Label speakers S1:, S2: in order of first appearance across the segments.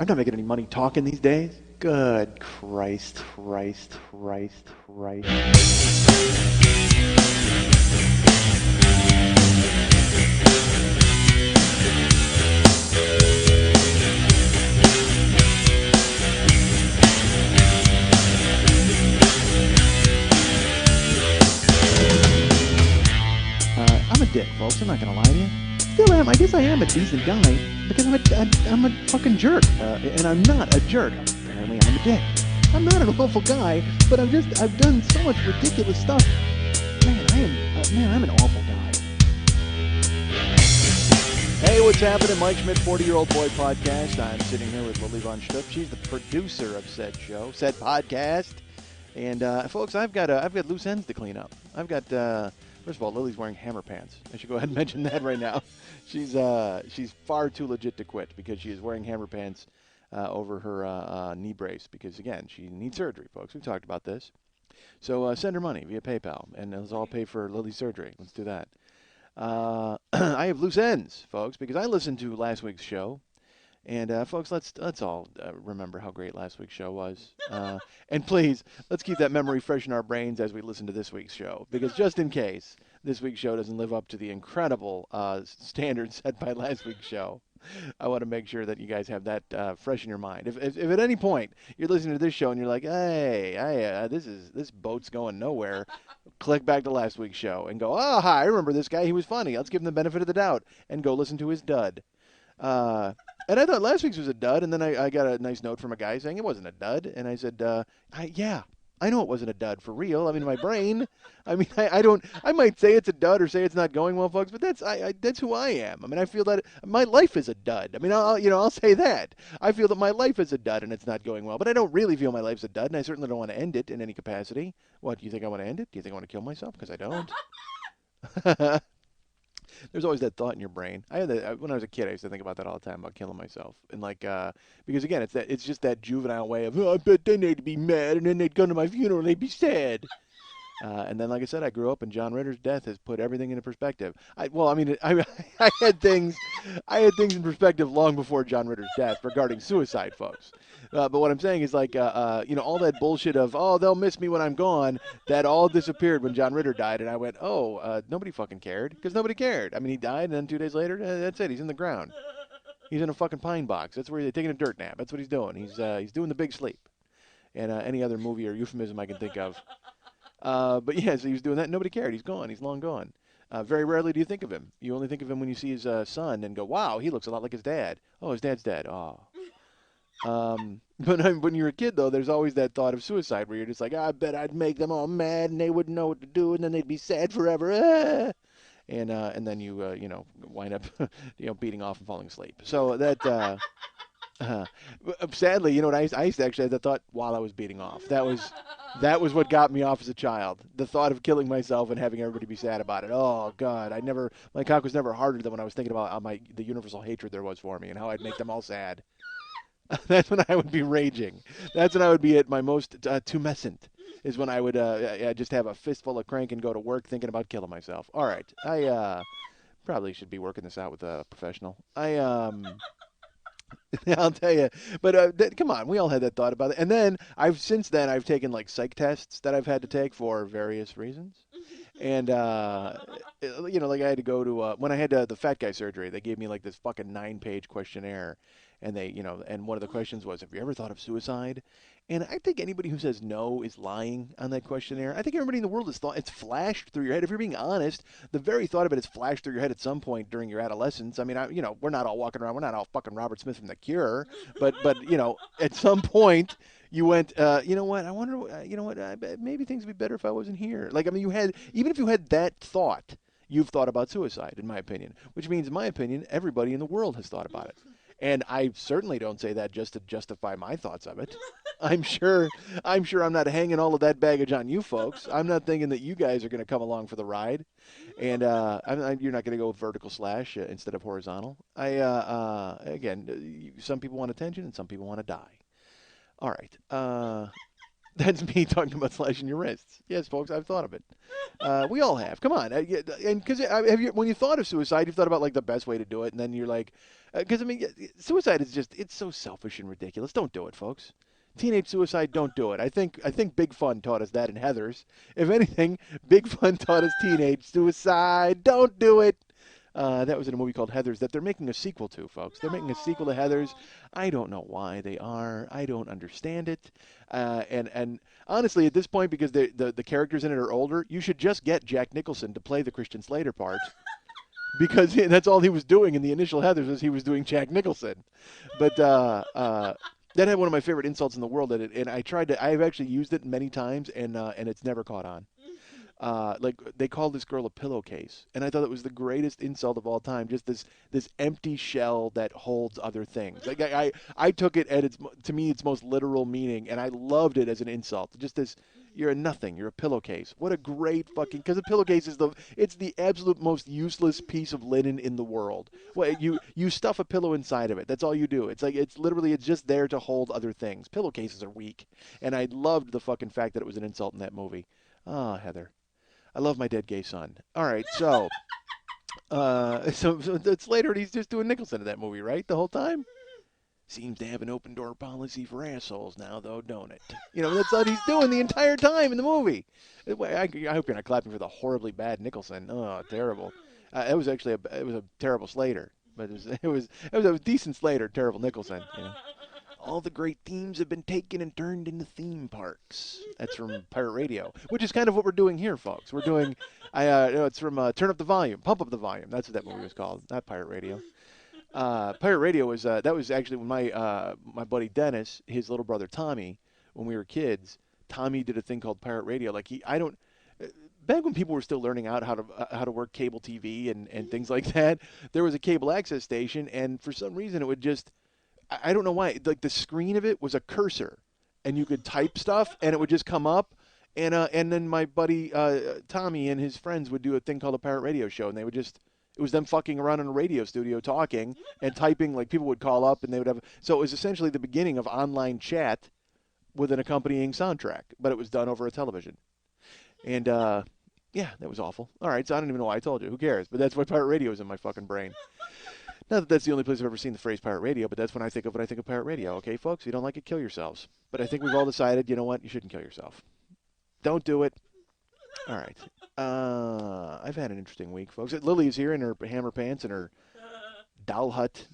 S1: I'm not making any money talking these days. Good Christ, Christ, Christ, Christ. I'm a dick, folks. I'm not gonna lie to you. Still am. I guess I am a decent guy because I'm a fucking jerk, and I'm not a jerk. Apparently, I'm a dick. I'm not an awful guy, but I've done so much ridiculous stuff. Man, I'm an awful guy. Hey, what's happening? Mike Schmidt, 40-Year-Old Boy Podcast. I'm sitting here with Lily Von Stupp. She's the producer of said show, said podcast. And folks, I've got loose ends to clean up. First of all, Lily's wearing hammer pants. I should go ahead and mention that right now. She's far too legit to quit because she is wearing hammer pants over her knee brace because again she needs surgery, folks. We've talked about this. So send her money via PayPal, and let's all pay for Lily's surgery. Let's do that. I have loose ends, folks, because I listened to last week's show. And folks, let's all remember how great last week's show was. And please, let's keep that memory fresh in our brains as we listen to this week's show, because just in case this week's show doesn't live up to the incredible standards set by last week's show, I want to make sure that you guys have that fresh in your mind. If at any point you're listening to this show and you're like, hey, this boat's going nowhere, click back to last week's show and go, oh, hi, I remember this guy. He was funny. Let's give him the benefit of the doubt and go listen to his dud. And I thought last week's was a dud, and then I got a nice note from a guy saying it wasn't a dud, and I said, yeah, I know it wasn't a dud for real. I mean, my brain. I mean, I don't. I might say it's a dud or say it's not going well, folks, but that's who I am. I mean, I feel that my life is a dud. I mean, I'll say that. I feel that my life is a dud and it's not going well, but I don't really feel my life's a dud, and I certainly don't want to end it in any capacity. What, do you think I want to end it? Do you think I want to kill myself? Because I don't. There's always that thought in your brain. I had that when I was a kid. I used to think about that all the time about killing myself, and like because again, it's just that juvenile way of I bet they need to be mad, and then they'd come to my funeral and they'd be sad. And then, like I said, I grew up, and John Ritter's death has put everything into perspective. I I had things in perspective long before John Ritter's death regarding suicide, folks. But what I'm saying is, like, all that bullshit of, oh, they'll miss me when I'm gone, that all disappeared when John Ritter died, and I went, oh, nobody fucking cared, because nobody cared. I mean, he died, and then 2 days later, that's it. He's in the ground. He's in a fucking pine box. That's where he's taking a dirt nap. That's what he's doing. He's doing the big sleep, and any other movie or euphemism I can think of. But yeah, so he was doing that. Nobody cared. He's gone. He's long gone. Very rarely do you think of him. You only think of him when you see his son and go, wow, he looks a lot like his dad. Oh, his dad's dead. Oh. But when you're a kid, though, there's always that thought of suicide where you're just like, I bet I'd make them all mad and they wouldn't know what to do and then they'd be sad forever. Ah! And then you, wind up, beating off and falling asleep. So that, uh, sadly, you know what I used to actually have that thought while I was beating off. That was what got me off as a child. The thought of killing myself and having everybody be sad about it. Oh God, my cock was never harder than when I was thinking about the universal hatred there was for me and how I'd make them all sad. That's when I would be raging. That's when I would be at my most tumescent. Is when I would just have a fistful of crank and go to work thinking about killing myself. All right, I probably should be working this out with a professional. I'll tell you. But come on, we all had that thought about it. And then since then I've taken like psych tests that I've had to take for various reasons. And like I had to go to when I had the fat guy surgery, they gave me like this fucking 9-page questionnaire, and and one of the questions was, have you ever thought of suicide? And I think anybody who says no is lying on that questionnaire. I think everybody in the world has thought it's flashed through your head. If you're being honest, the very thought of it has flashed through your head at some point during your adolescence. I mean, we're not all walking around, we're not all fucking Robert Smith from The Cure, but at some point you went, you know what? I wonder, maybe things would be better if I wasn't here. Like, I mean, even if you had that thought, you've thought about suicide, in my opinion, which means, in my opinion, everybody in the world has thought about it. And I certainly don't say that just to justify my thoughts of it. I'm sure, I'm not hanging all of that baggage on you folks. I'm not thinking that you guys are going to come along for the ride, and you're not going to go with vertical slash instead of horizontal. Again, some people want attention and some people want to die. All right. That's me talking about slashing your wrists. Yes, folks, I've thought of it. We all have. Come on, and because have you when you thought of suicide, you've thought about like the best way to do it, and then you're like, because I mean, suicide is just it's so selfish and ridiculous. Don't do it, folks. Teenage suicide, don't do it. I think Big Fun taught us that in Heather's. If anything, Big Fun taught us teenage suicide. Don't do it. That was in a movie called Heathers that they're making a sequel to, folks. They're making a sequel to Heathers.
S2: No.
S1: I don't know why they are. I don't understand it. And honestly, at this point, because the characters in it are older, you should just get Jack Nicholson to play the Christian Slater part because that's all he was doing in the initial Heathers was he was doing Jack Nicholson. But that had one of my favorite insults in the world at it, and I've actually used it many times, and it's never caught on. Like they called this girl a pillowcase, and I thought it was the greatest insult of all time. Just this empty shell that holds other things. Like I took it at its to me its most literal meaning, and I loved it as an insult. Just this, you're a nothing. You're a pillowcase. What a great fucking because a pillowcase is it's the absolute most useless piece of linen in the world. Well, you stuff a pillow inside of it. That's all you do. It's like it's just there to hold other things. Pillowcases are weak, and I loved the fucking fact that it was an insult in that movie. Ah, Heather. I love my dead gay son. All right, so it's later, and he's just doing Nicholson in that movie, right? The whole time. Seems to have an open door policy for assholes now, though, don't it? That's what he's doing the entire time in the movie. I hope you're not clapping for the horribly bad Nicholson. Oh, terrible. It was actually it was a terrible Slater, but it was a decent Slater, terrible Nicholson. All the great themes have been taken and turned into theme parks. That's from Pirate Radio, which is kind of what we're doing here, folks. We're doing, it's from Turn Up the Volume, Pump Up the Volume. That's what that movie was called, not Pirate Radio. Pirate Radio was that was actually when my buddy Dennis, his little brother Tommy, when we were kids, Tommy did a thing called Pirate Radio. Like I don't. Back when people were still learning out how to work cable TV and things like that, there was a cable access station, and for some reason it would just I don't know why. Like the screen of it was a cursor, and you could type stuff, and it would just come up. And then my buddy Tommy and his friends would do a thing called a pirate radio show, and they would just it was them fucking around in a radio studio talking and typing. Like people would call up, and they would have. So it was essentially the beginning of online chat with an accompanying soundtrack, but it was done over a television. And yeah, that was awful. All right, so I don't even know why I told you. Who cares? But that's why pirate radio is in my fucking brain. Not that that's the only place I've ever seen the phrase pirate radio, but that's when I think of pirate radio. Okay, folks, if you don't like it, kill yourselves. But I think we've all decided, you know what? You shouldn't kill yourself. Don't do it. All right. I've had an interesting week, folks. Lily is here in her hammer pants and her Doll Hut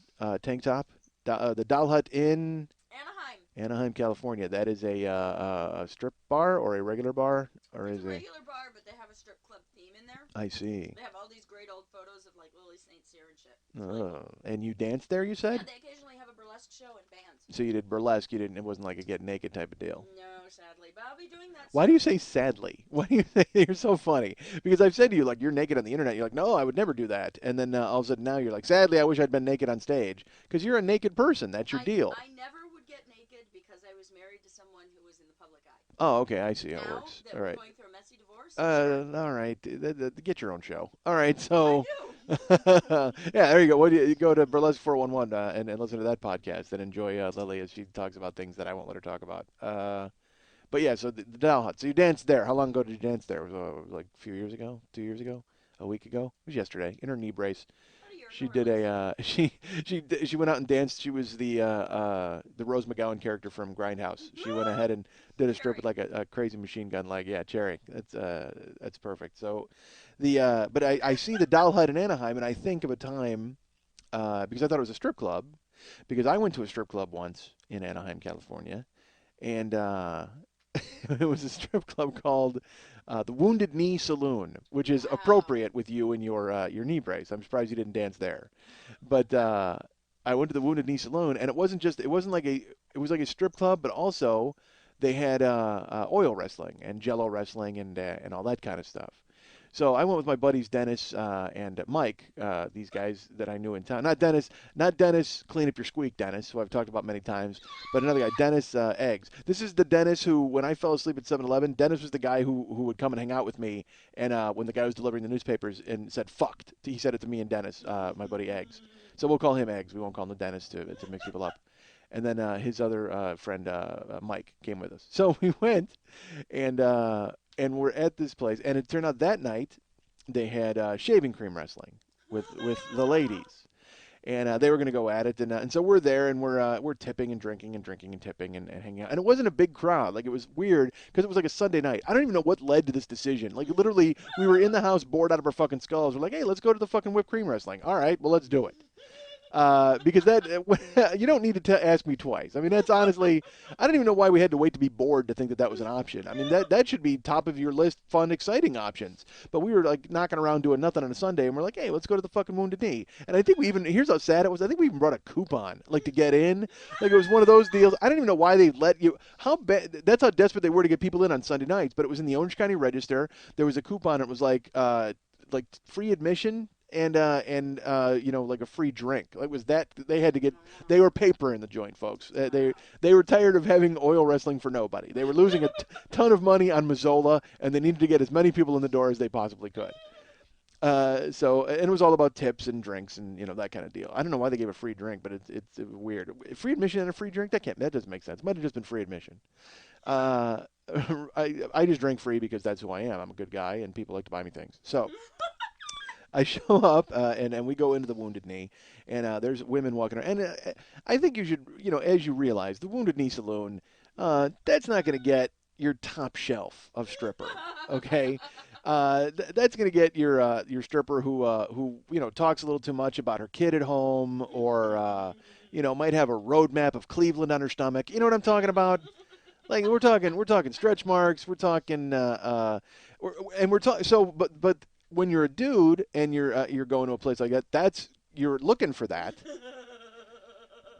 S1: tank top. The Doll Hut in
S2: Anaheim.
S1: Anaheim, California. That is a strip bar or a regular bar, or
S2: It's
S1: is
S2: a
S1: a?
S2: regular bar, but they have a strip club theme in there.
S1: I see.
S2: They have all these great old photos of like Lily St. Cyr and shit. It's really cool.
S1: And you danced there, you
S2: Yeah,
S1: said?
S2: they occasionally have a burlesque show and bands.
S1: So you did burlesque. You didn't. It wasn't like a get naked type of deal.
S2: No, sadly, but I'll be doing that
S1: Why do you
S2: soon.
S1: say sadly? Why do you say you're so funny? Because I've said to you like you're naked on the internet. You're like, no, I would never do that. And then all of a sudden now you're like, sadly, I wish I'd been naked on stage because you're a naked person. That's your
S2: I
S1: deal.
S2: I never would get naked because I was married to someone who was in the public eye.
S1: Oh, okay, I see how it
S2: Now
S1: works.
S2: that
S1: All
S2: we're
S1: right.
S2: going through a messy divorce, sure,
S1: All right. Get your own show. All right.
S2: I
S1: So,
S2: do.
S1: yeah, there you go. What do you go to Burlesque 411 and listen to that podcast and enjoy Lily as she talks about things that I won't let her talk about. But yeah, so the Doll Hut. So you danced there. How long ago did you dance there? Was like a few years ago? 2 years ago? A week ago? It was yesterday in her knee brace.
S2: About a year
S1: She
S2: ago,
S1: did
S2: or
S1: a
S2: less.
S1: she went out and danced. She was the Rose McGowan character from Grindhouse. She went ahead and did a strip with
S2: Cherry.
S1: like a crazy machine gun leg. Yeah, Cherry. That's perfect. So but I see the Doll Hut in Anaheim and I think of a time because I thought it was a strip club because I went to a strip club once in Anaheim, California, and it was a strip club called the Wounded Knee Saloon, which is
S2: Wow.
S1: appropriate with you and your knee brace. I'm surprised you didn't dance there, but I went to the Wounded Knee Saloon, and it wasn't like it was like a strip club, but also they had oil wrestling and Jello wrestling and all that kind of stuff. So I went with my buddies Dennis and Mike, these guys that I knew in town. Not Dennis, clean up your squeak, Dennis, who I've talked about many times, but another guy, Dennis Eggs. This is the Dennis who, when I fell asleep at 7-Eleven, Dennis was the guy who would come and hang out with me. And when the guy was delivering the newspapers and said "fucked," he said it to me and Dennis, my buddy Eggs. So we'll call him Eggs. We won't call him Dennis to mix people up. and then his other friend Mike came with us. So we went, and we're at this place, and it turned out that night they had shaving cream wrestling with the ladies, and they were going to go at it, and so we're there, and we're tipping and drinking and drinking and tipping and hanging out, and it wasn't a big crowd, like it was weird because it was like a Sunday night. I don't even know what led to this decision. Like literally, we were in the house bored out of our fucking skulls. We're like, hey, let's go to the fucking whipped cream wrestling. All right, well let's do it. Because that you don't need to ask me twice. I mean, that's honestly, I don't even know why we had to wait to be bored to think that that was an option. I mean, that should be top of your list, fun, exciting options. But we were like knocking around doing nothing on a Sunday, and we're like, hey, let's go to the fucking Wounded Knee. And I think we even here's how sad it was. I think we even brought a coupon like to get in. Like it was one of those deals. I don't even know why they let you. How bad? That's how desperate they were to get people in on Sunday nights. But it was in the Orange County Register. There was a coupon. It was like free admission and you know, like a free drink. It was that they had to get. They were paper in the joint, folks. They were tired of having oil wrestling for nobody. They were losing a ton of money on Mazzola, and they needed to get as many people in the door as they possibly could. And it was all about tips and drinks and, you know, that kind of deal. I don't know why they gave a free drink, but it's weird. Free admission and a free drink, that doesn't make sense. It might have just been free admission. Uh, I just drink free because that's who I am. I'm a good guy, and people like to buy me things. So I show up and we go into the Wounded Knee, and there's women walking around. And I think you should, you know, as you realize, the Wounded Knee Saloon, that's not going to get your top shelf of stripper, okay? That's going to get your stripper who you know talks a little too much about her kid at home, or you know, might have a roadmap of Cleveland on her stomach. You know what I'm talking about? Like we're talking stretch marks. We're talking and we're talking. So, but when you're a dude and you're going to a place like that, that's you're looking for that.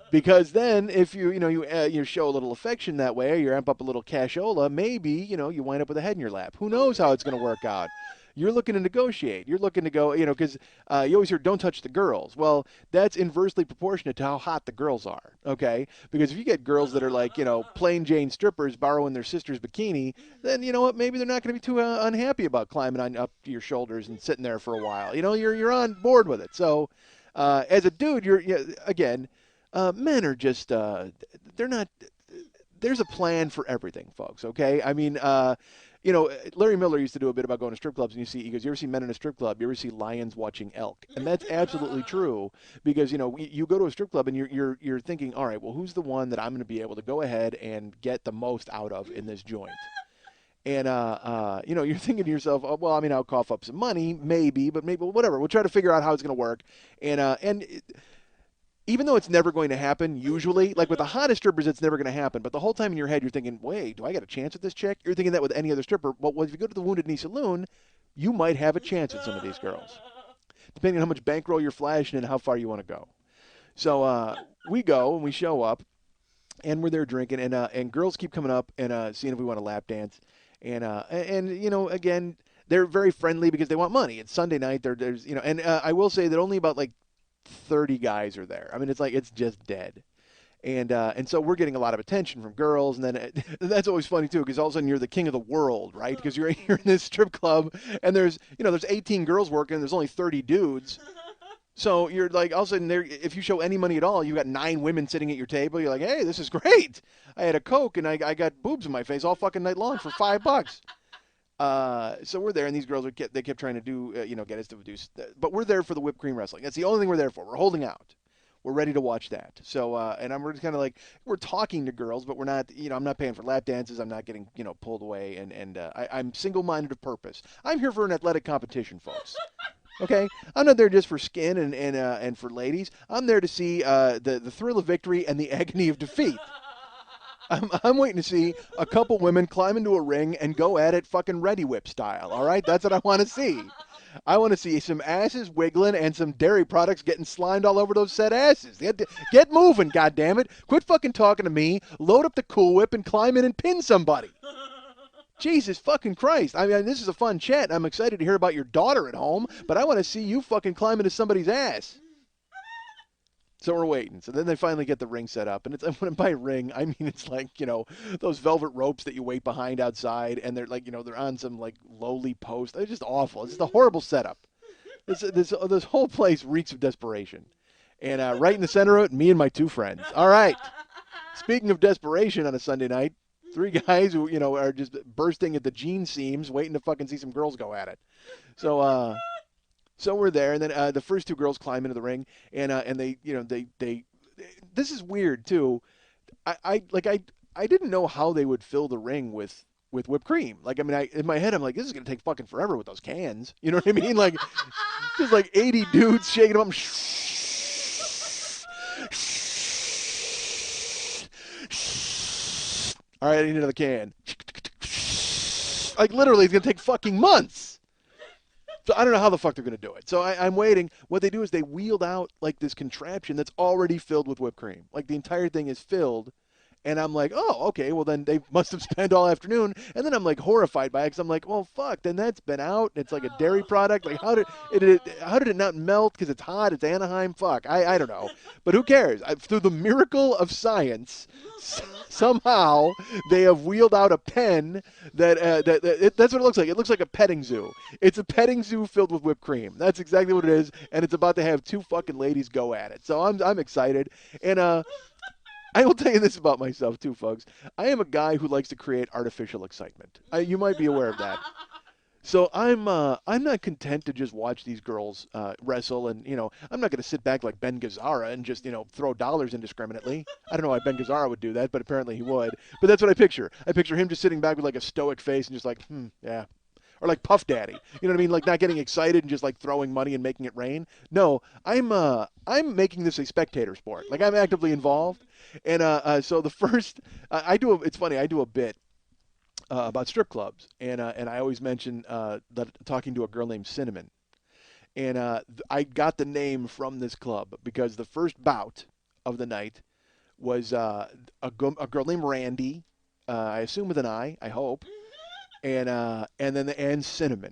S1: Because then, if you show a little affection that way, or you amp up a little cashola, maybe you wind up with a head in your lap. Who knows how it's going to work out? You're looking to negotiate. You're looking to go, because you always hear, "Don't touch the girls." Well, that's inversely proportionate to how hot the girls are. Okay, because if you get girls that are like, plain Jane strippers borrowing their sister's bikini, then you know what? Maybe they're not going to be too unhappy about climbing on up to your shoulders and sitting there for a while. You're on board with it. So, as a dude, again. Men are just, they're not, there's a plan for everything, folks, okay? I mean, Larry Miller used to do a bit about going to strip clubs, and you ever see men in a strip club, you ever see lions watching elk? And that's absolutely true, because, you go to a strip club and you're thinking, all right, well, who's the one that I'm going to be able to go ahead and get the most out of in this joint? And, you're thinking to yourself, oh, well, I mean, I'll cough up some money, maybe, but maybe, whatever. We'll try to figure out how it's going to work. Even though it's never going to happen, usually, like with the hottest strippers, it's never going to happen. But the whole time in your head, you're thinking, wait, do I got a chance with this chick? You're thinking that with any other stripper. But if you go to the Wounded Knee Saloon, you might have a chance with some of these girls, depending on how much bankroll you're flashing and how far you want to go. So we go and we show up, and we're there drinking, and girls keep coming up and seeing if we want to lap dance. And again, they're very friendly because they want money. It's Sunday night. And I will say that only about like 30 guys are there. I mean, it's just dead. And so we're getting a lot of attention from girls, and then that's always funny too, because all of a sudden you're the king of the world, right? Because you're in this strip club, and there's 18 girls working, and there's only 30 dudes. So you're like, all of a sudden, if you show any money at all, you got 9 women sitting at your table. You're like, hey, this is great. I had a Coke, and I got boobs in my face all fucking night long for $5. So we're there, and these girls they kept trying to do, get us to do. But we're there for the whipped cream wrestling. That's the only thing we're there for. We're holding out. We're ready to watch that. So, we're just kind of like, we're talking to girls, but we're not, I'm not paying for lap dances. I'm not getting, pulled away, and I'm single-minded of purpose. I'm here for an athletic competition, folks. Okay, I'm not there just for skin and for ladies. I'm there to see the thrill of victory and the agony of defeat. I'm waiting to see a couple women climb into a ring and go at it fucking Ready Whip style, all right? That's what I want to see. I want to see some asses wiggling and some dairy products getting slimed all over those said asses. Get moving, goddammit. Quit fucking talking to me, load up the Cool Whip, and climb in and pin somebody. Jesus fucking Christ. I mean, this is a fun chat. I'm excited to hear about your daughter at home, but I want to see you fucking climb into somebody's ass. So we're waiting. So then they finally get the ring set up. And when by ring, I mean it's like, those velvet ropes that you wait behind outside. And they're like, they're on some like lowly post. It's just awful. It's just a horrible setup. This whole place reeks of desperation. And right in the center of it, me and my 2 friends. All right. speaking of desperation on a Sunday night, three guys who are just bursting at the jean seams, waiting to fucking see some girls go at it. So so we're there, and then the first two girls climb into the ring, and they they this is weird too. I didn't know how they would fill the ring with whipped cream. Like, I mean, in my head, I'm like, this is gonna take fucking forever with those cans. You know what I mean? Like, there's like 80 dudes shaking them up. All right, I need another can. Like, literally, it's gonna take fucking months. So I don't know how the fuck they're gonna do it. So I'm waiting. What they do is they wheeled out like this contraption that's already filled with whipped cream. Like the entire thing is filled. And I'm like, oh, okay, well, then they must have spent all afternoon. And then I'm like horrified by it because I'm like, well, fuck, then that's been out. It's like a dairy product. Like, how did it not melt because it's hot? It's Anaheim. Fuck, I don't know. But who cares? Through the miracle of science, somehow they have wheeled out a pen that's what it looks like. It looks like a petting zoo. It's a petting zoo filled with whipped cream. That's exactly what it is. And it's about to have two fucking ladies go at it. So I'm excited. And I will tell you this about myself too, folks. I am a guy who likes to create artificial excitement. You might be aware of that. So I'm not content to just watch these girls wrestle, and I'm not going to sit back like Ben Gazzara and just throw dollars indiscriminately. I don't know why Ben Gazzara would do that, but apparently he would. But that's what I picture. I picture him just sitting back with like a stoic face and just like, yeah. Or like Puff Daddy, you know what I mean? Like not getting excited and just like throwing money and making it rain. No, I'm making this a spectator sport. Like I'm actively involved, and so the first it's funny. I do a bit about strip clubs, and I always mention that talking to a girl named Cinnamon, and I got the name from this club because the first bout of the night was a girl named Randy, I assume with an I hope, and then and Cinnamon,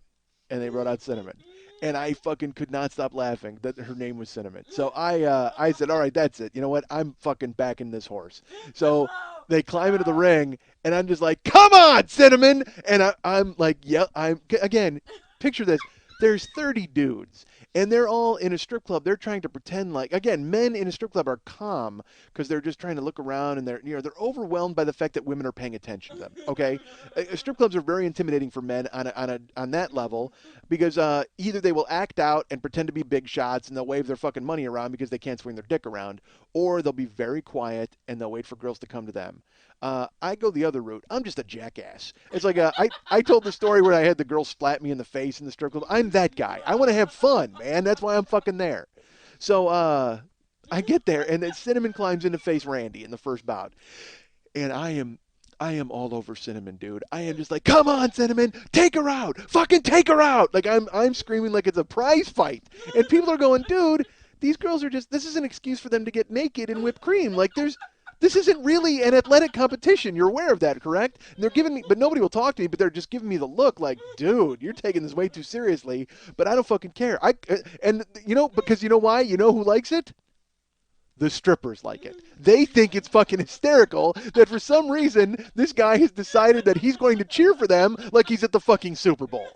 S1: and they wrote out Cinnamon, and I fucking could not stop laughing that her name was Cinnamon. So I said, all right, that's it. You know what? I'm fucking backing this horse. So they climb into the ring, and I'm just like, come on, Cinnamon, and I'm like, yeah, I'm again. Picture this. There's 30 dudes, and they're all in a strip club. They're trying to pretend like, again, men in a strip club are calm because they're just trying to look around, and they're overwhelmed by the fact that women are paying attention to them. Okay, strip clubs are very intimidating for men on that level because either they will act out and pretend to be big shots and they'll wave their fucking money around because they can't swing their dick around, or they'll be very quiet and they'll wait for girls to come to them. I go the other route. I'm just a jackass. It's like I told the story where I had the girl splat me in the face in the strip club. I'm that guy. I want to have fun, man. That's why I'm fucking there. So I get there, and then Cinnamon climbs in to face Randy in the first bout, and I am all over Cinnamon, dude. I am just like, come on, Cinnamon, take her out, fucking take her out. Like I'm screaming like it's a prize fight, and people are going, dude, these girls are just. This is an excuse for them to get naked and whipped cream. Like this isn't really an athletic competition. You're aware of that, correct? And they're giving me, but nobody will talk to me. But they're just giving me the look, like, dude, you're taking this way too seriously. But I don't fucking care. And because you know why? You know who likes it? The strippers like it. They think it's fucking hysterical that for some reason this guy has decided that he's going to cheer for them like he's at the fucking Super Bowl.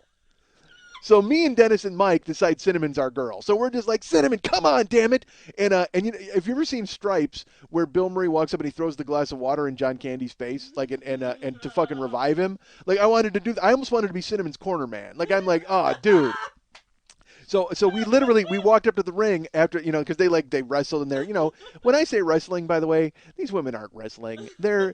S1: So me and Dennis and Mike decide Cinnamon's our girl. So we're just like, Cinnamon, come on, damn it. And if you ever seen Stripes, where Bill Murray walks up and he throws the glass of water in John Candy's face, like and to fucking revive him, like I wanted to do. I almost wanted to be Cinnamon's corner man. Like I'm like, oh, dude. So we walked up to the ring after because they wrestled in there. When I say wrestling, by the way, these women aren't wrestling. They're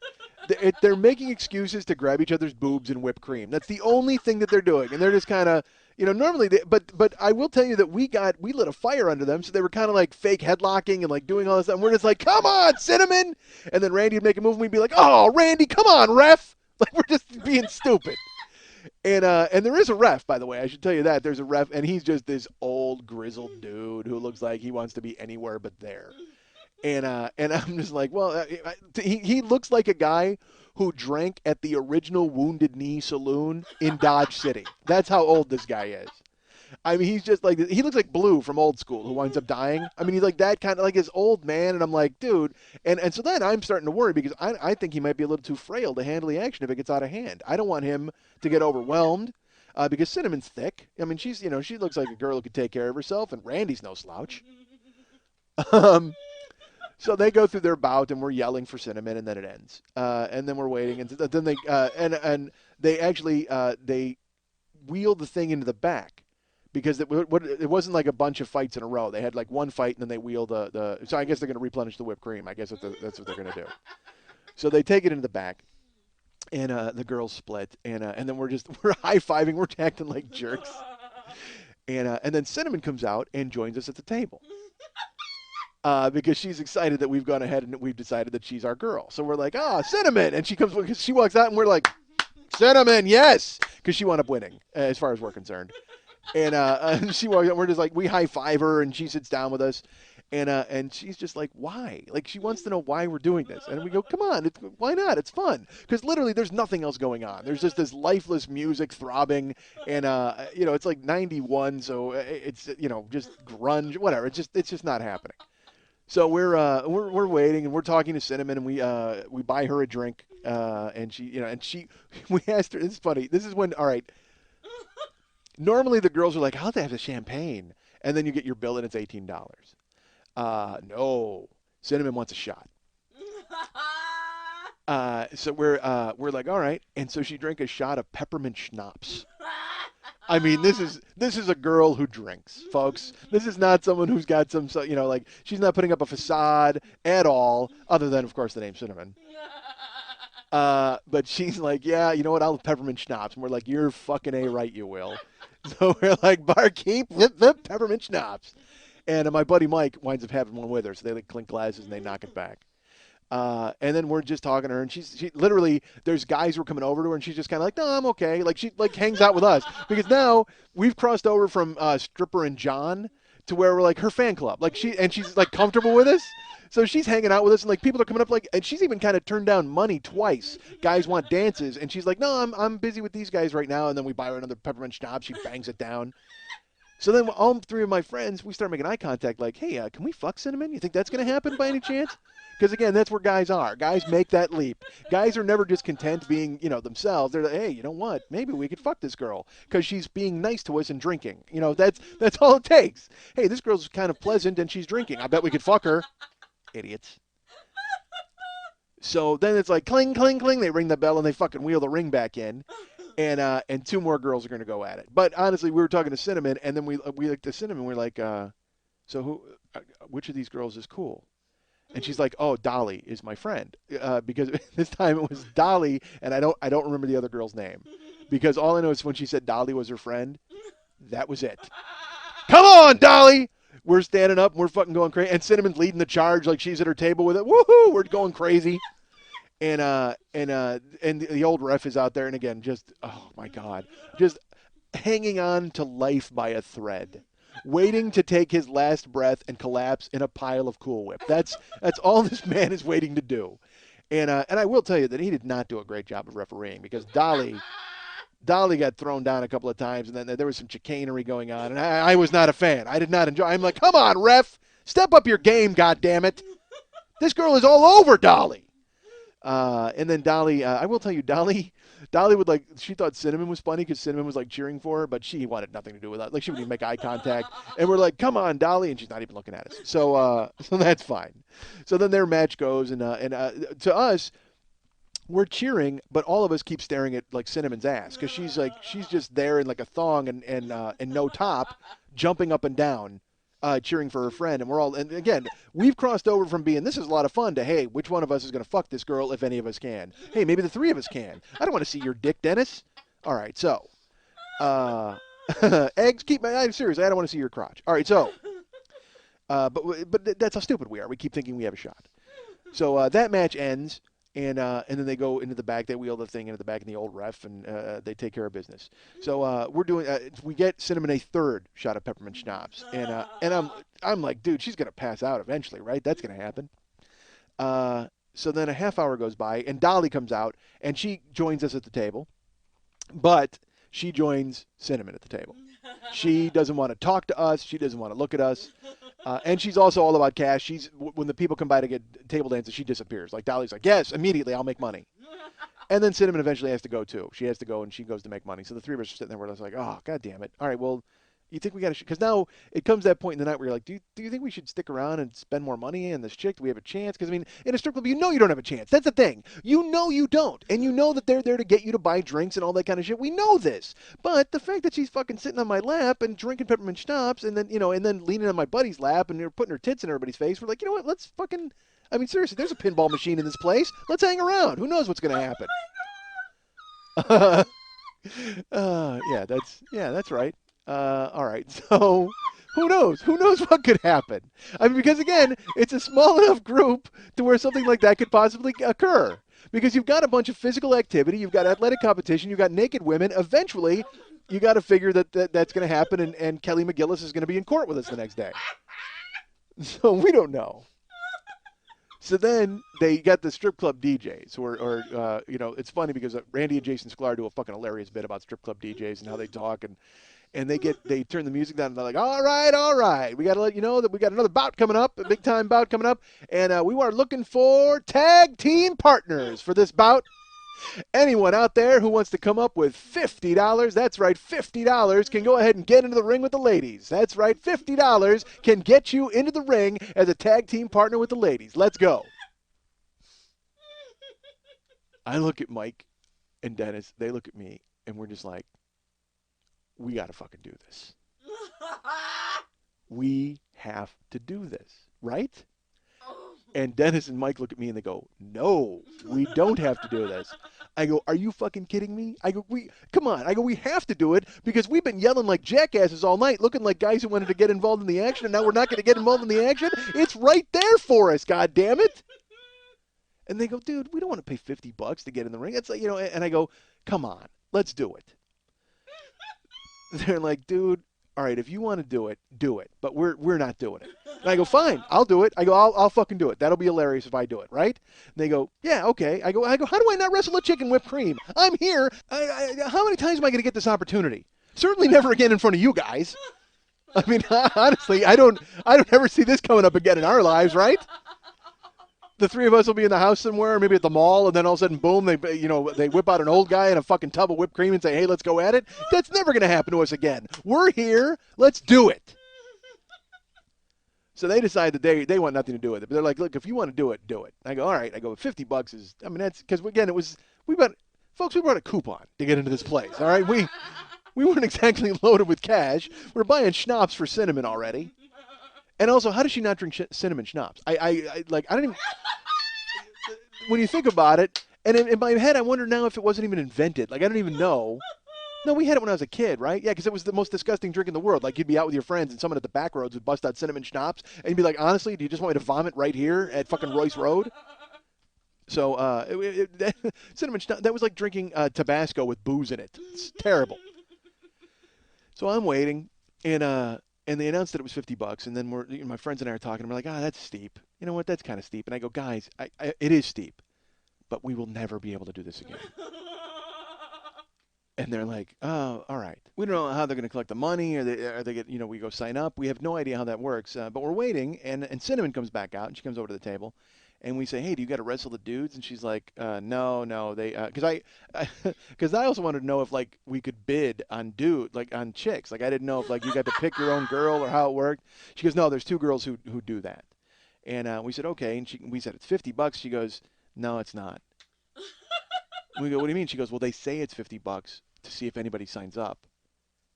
S1: making excuses to grab each other's boobs and whipped cream. That's the only thing that they're doing, and they're just kind of. Normally, but I will tell you that we lit a fire under them, so they were kind of like fake headlocking and like doing all this stuff. And we're just like, come on, Cinnamon! And then Randy would make a move, and we'd be like, oh, Randy, come on, ref! Like we're just being stupid. And there is a ref, by the way. I should tell you that there's a ref, and he's just this old grizzled dude who looks like he wants to be anywhere but there. And I'm just like, well, he looks like a guy who drank at the original Wounded Knee Saloon in Dodge City. That's how old this guy is. I mean, he's just like, he looks like Blue from Old School who winds up dying. I mean, he's like that kind of like his old man. And I'm like, dude. And so then I'm starting to worry because I think he might be a little too frail to handle the action if it gets out of hand. I don't want him to get overwhelmed because Cinnamon's thick. I mean, she looks like a girl who could take care of herself, and Randy's no slouch. So they go through their bout, and we're yelling for Cinnamon, and then it ends. And then we're waiting, and then they and they actually they wheel the thing into the back because it wasn't like a bunch of fights in a row. They had like one fight, and then they wheel the. So I guess they're going to replenish the whipped cream. I guess that's what they're going to do. So they take it into the back, and the girls split, and then we're high fiving, we're acting like jerks, and then Cinnamon comes out and joins us at the table. Because she's excited that we've gone ahead and we've decided that she's our girl. So we're like, Cinnamon, and she walks out, and we're like, Cinnamon, yes, because she wound up winning as far as we're concerned. And she walks out, we're just like, we high five her, and she sits down with us, and she's just like, why? Like she wants to know why we're doing this, and we go, come on, why not? It's fun, because literally there's nothing else going on. There's just this lifeless music throbbing, and it's like '91, so it's just grunge, whatever. It's just not happening. So we're waiting, and we're talking to Cinnamon, and we buy her a drink, and she we asked her. It's funny. This is when, all right. Normally the girls are like, I'll have the champagne, and then you get your bill and it's $18. No, Cinnamon wants a shot. So we're like, all right, and so she drank a shot of peppermint schnapps. I mean, this is a girl who drinks, folks. This is not someone who's got some, like she's not putting up a facade at all, other than, of course, the name Cinnamon. But she's like, yeah, you know what? I'll have peppermint schnapps. And we're like, you're fucking A right, you will. So we're like, barkeep, peppermint schnapps. And my buddy Mike winds up having one with her. So they like clink glasses and they knock it back. And then we're just talking to her, and she literally, there's guys who are coming over to her, and she's just kind of like, no, I'm okay. Like she like hangs out with us because now we've crossed over from stripper and John to where we're like her fan club. Like she's like comfortable with us. So she's hanging out with us, and like people are coming up, like, and she's even kind of turned down money twice. Guys want dances, and she's like, no, I'm busy with these guys right now. And then we buy her another peppermint schnapps. She bangs it down. So then all three of my friends, we start making eye contact, like, hey, can we fuck Cinnamon? You think that's going to happen by any chance? Because, again, that's where guys are. Guys make that leap. Guys are never just content being, themselves. They're like, hey, you know what? Maybe we could fuck this girl because she's being nice to us and drinking. That's all it takes. Hey, this girl's kind of pleasant and she's drinking. I bet we could fuck her. Idiots. So then it's like cling, cling, cling. They ring the bell and they fucking wheel the ring back in. And two more girls are going to go at it. But honestly, we were talking to Cinnamon, and then we looked to Cinnamon. We're like, so which of these girls is cool? And she's like, oh, Dolly is my friend, because this time it was Dolly, and I don't remember the other girl's name, because all I know is when she said Dolly was her friend, that was it. Come on, Dolly! We're standing up, and we're fucking going crazy, and Cinnamon's leading the charge like she's at her table with it. Woohoo! We're going crazy. And the old ref is out there, and again, just, oh my God, just hanging on to life by a thread, waiting to take his last breath and collapse in a pile of Cool Whip. That's all this man is waiting to do. And I will tell you that he did not do a great job of refereeing, because Dolly got thrown down a couple of times, and then there was some chicanery going on, and I was not a fan. I did not enjoy. I'm like, come on, ref, step up your game, goddammit. This girl is all over Dolly. And then Dolly, I will tell you, Dolly would she thought Cinnamon was funny because Cinnamon was like cheering for her, but she wanted nothing to do with that. Like she wouldn't even make eye contact. And we're like, come on, Dolly. And she's not even looking at us. So that's fine. So then their match goes, and to us, we're cheering, but all of us keep staring at like Cinnamon's ass because she's just there in like a thong and no top, jumping up and down. Cheering for her friend, and again, we've crossed over from being, this is a lot of fun, to, hey, which one of us is going to fuck this girl if any of us can? Hey, maybe the three of us can. I don't want to see your dick, Dennis. All right, so, eggs, I'm serious, I don't want to see your crotch. All right, so, but that's how stupid we are. We keep thinking we have a shot. So that match ends. And then they go into the back. They wheel the thing into the back in the old ref, and they take care of business. So we're doing. We get Cinnamon a third shot of peppermint schnapps, and I'm like, dude, she's gonna pass out eventually, right? That's gonna happen. So then a half hour goes by, and Dolly comes out, and she joins us at the table, but she joins Cinnamon at the table. She doesn't want to talk to us. She doesn't want to look at us. And she's also all about cash. When the people come by to get table dances, she disappears. Like Dolly's like, yes, immediately, I'll make money. And then Cinnamon eventually has to go too. She has to go, and she goes to make money. So the three of us are sitting there, we're just like, oh, God damn it. All right, well, You think we got to? Because now it comes that point in the night where you're like, do you think we should stick around and spend more money on this chick? Do we have a chance? Because I mean, in a strip club, you know you don't have a chance. That's the thing. You know you don't, and you know that they're there to get you to buy drinks and all that kind of shit. We know this, but the fact that she's fucking sitting on my lap and drinking peppermint schnapps, and then and then leaning on my buddy's lap and you're putting her tits in everybody's face, we're like, you know what? Let's fucking. I mean, seriously, there's a pinball machine in this place. Let's hang around. Who knows what's going to happen? That's right. All right. So who knows? Who knows what could happen? I mean, because again, it's a small enough group to where something like that could possibly occur. Because you've got a bunch of physical activity, you've got athletic competition, you've got naked women. Eventually, you got to figure that's going to happen, and Kelly McGillis is going to be in court with us the next day. So we don't know. So then they got the strip club DJs, or it's funny because Randy and Jason Sklar do a fucking hilarious bit about strip club DJs and how they talk, and they turn the music down and they're like, all right, we got to let you know that we got another bout coming up, a big time bout coming up, and we are looking for tag team partners for this bout. Anyone out there who wants to come up with $50, that's right, $50 can go ahead and get into the ring with the ladies. That's right, $50 can get you into the ring as a tag team partner with the ladies. Let's go. I look at Mike and Dennis, they look at me, and we're just like, we got to fucking do this. We have to do this, right? And Dennis and Mike look at me and they go, no, we don't have to do this. I go, are you fucking kidding me? I go, come on. I go, we have to do it because we've been yelling like jackasses all night, looking like guys who wanted to get involved in the action, and now we're not going to get involved in the action. It's right there for us, God damn it. And they go, dude, we don't want to pay $50 to get in the ring. It's like, and I go, come on, let's do it. They're like, dude, all right, if you want to do it, but we're not doing it. And I go, fine, I'll do it. I go, I'll fucking do it. That'll be hilarious if I do it, right? And they go, yeah, okay. I go, how do I not wrestle a chicken whipped cream? I'm here. How many times am I going to get this opportunity? Certainly never again in front of you guys. I mean, honestly, I don't ever see this coming up again in our lives, right? The three of us will be in the house somewhere, maybe at the mall, and then all of a sudden, boom, they whip out an old guy and a fucking tub of whipped cream and say, hey, let's go at it. That's never going to happen to us again. We're here. Let's do it. So they decide that they want nothing to do with it. But they're like, look, if you want to do it, do it. I go, all right. I go, $50 is, I mean, that's, because again, we brought a coupon to get into this place, all right? We weren't exactly loaded with cash. We're buying schnapps for Cinnamon already. And also, how does she not drink cinnamon schnapps? I don't even. When you think about it, and in my head, I wonder now if it wasn't even invented. Like, I don't even know. No, we had it when I was a kid, right? Yeah, because it was the most disgusting drink in the world. Like, you'd be out with your friends, and someone at the back roads would bust out cinnamon schnapps, and you'd be like, honestly, do you just want me to vomit right here at fucking Royce Road? So, cinnamon schnapps, that was like drinking Tabasco with booze in it. It's terrible. So I'm waiting, and they announced that it was $50, and then my friends and I are talking, and we're like, that's steep. You know what? That's kind of steep. And I go, guys, it is steep, but we will never be able to do this again. And they're like, oh, all right. We don't know how they're going to collect the money, or we go sign up. We have no idea how that works, but we're waiting, and Cinnamon comes back out, and she comes over to the table. And we say, hey, do you got to wrestle the dudes? And she's like, no, they, because I also wanted to know if like we could bid on on chicks. Like I didn't know if like you got to pick your own girl or how it worked. She goes, no, there's two girls who do that. And we said, okay. And we said it's $50. She goes, no, it's not. We go, what do you mean? She goes, well, they say it's $50 to see if anybody signs up,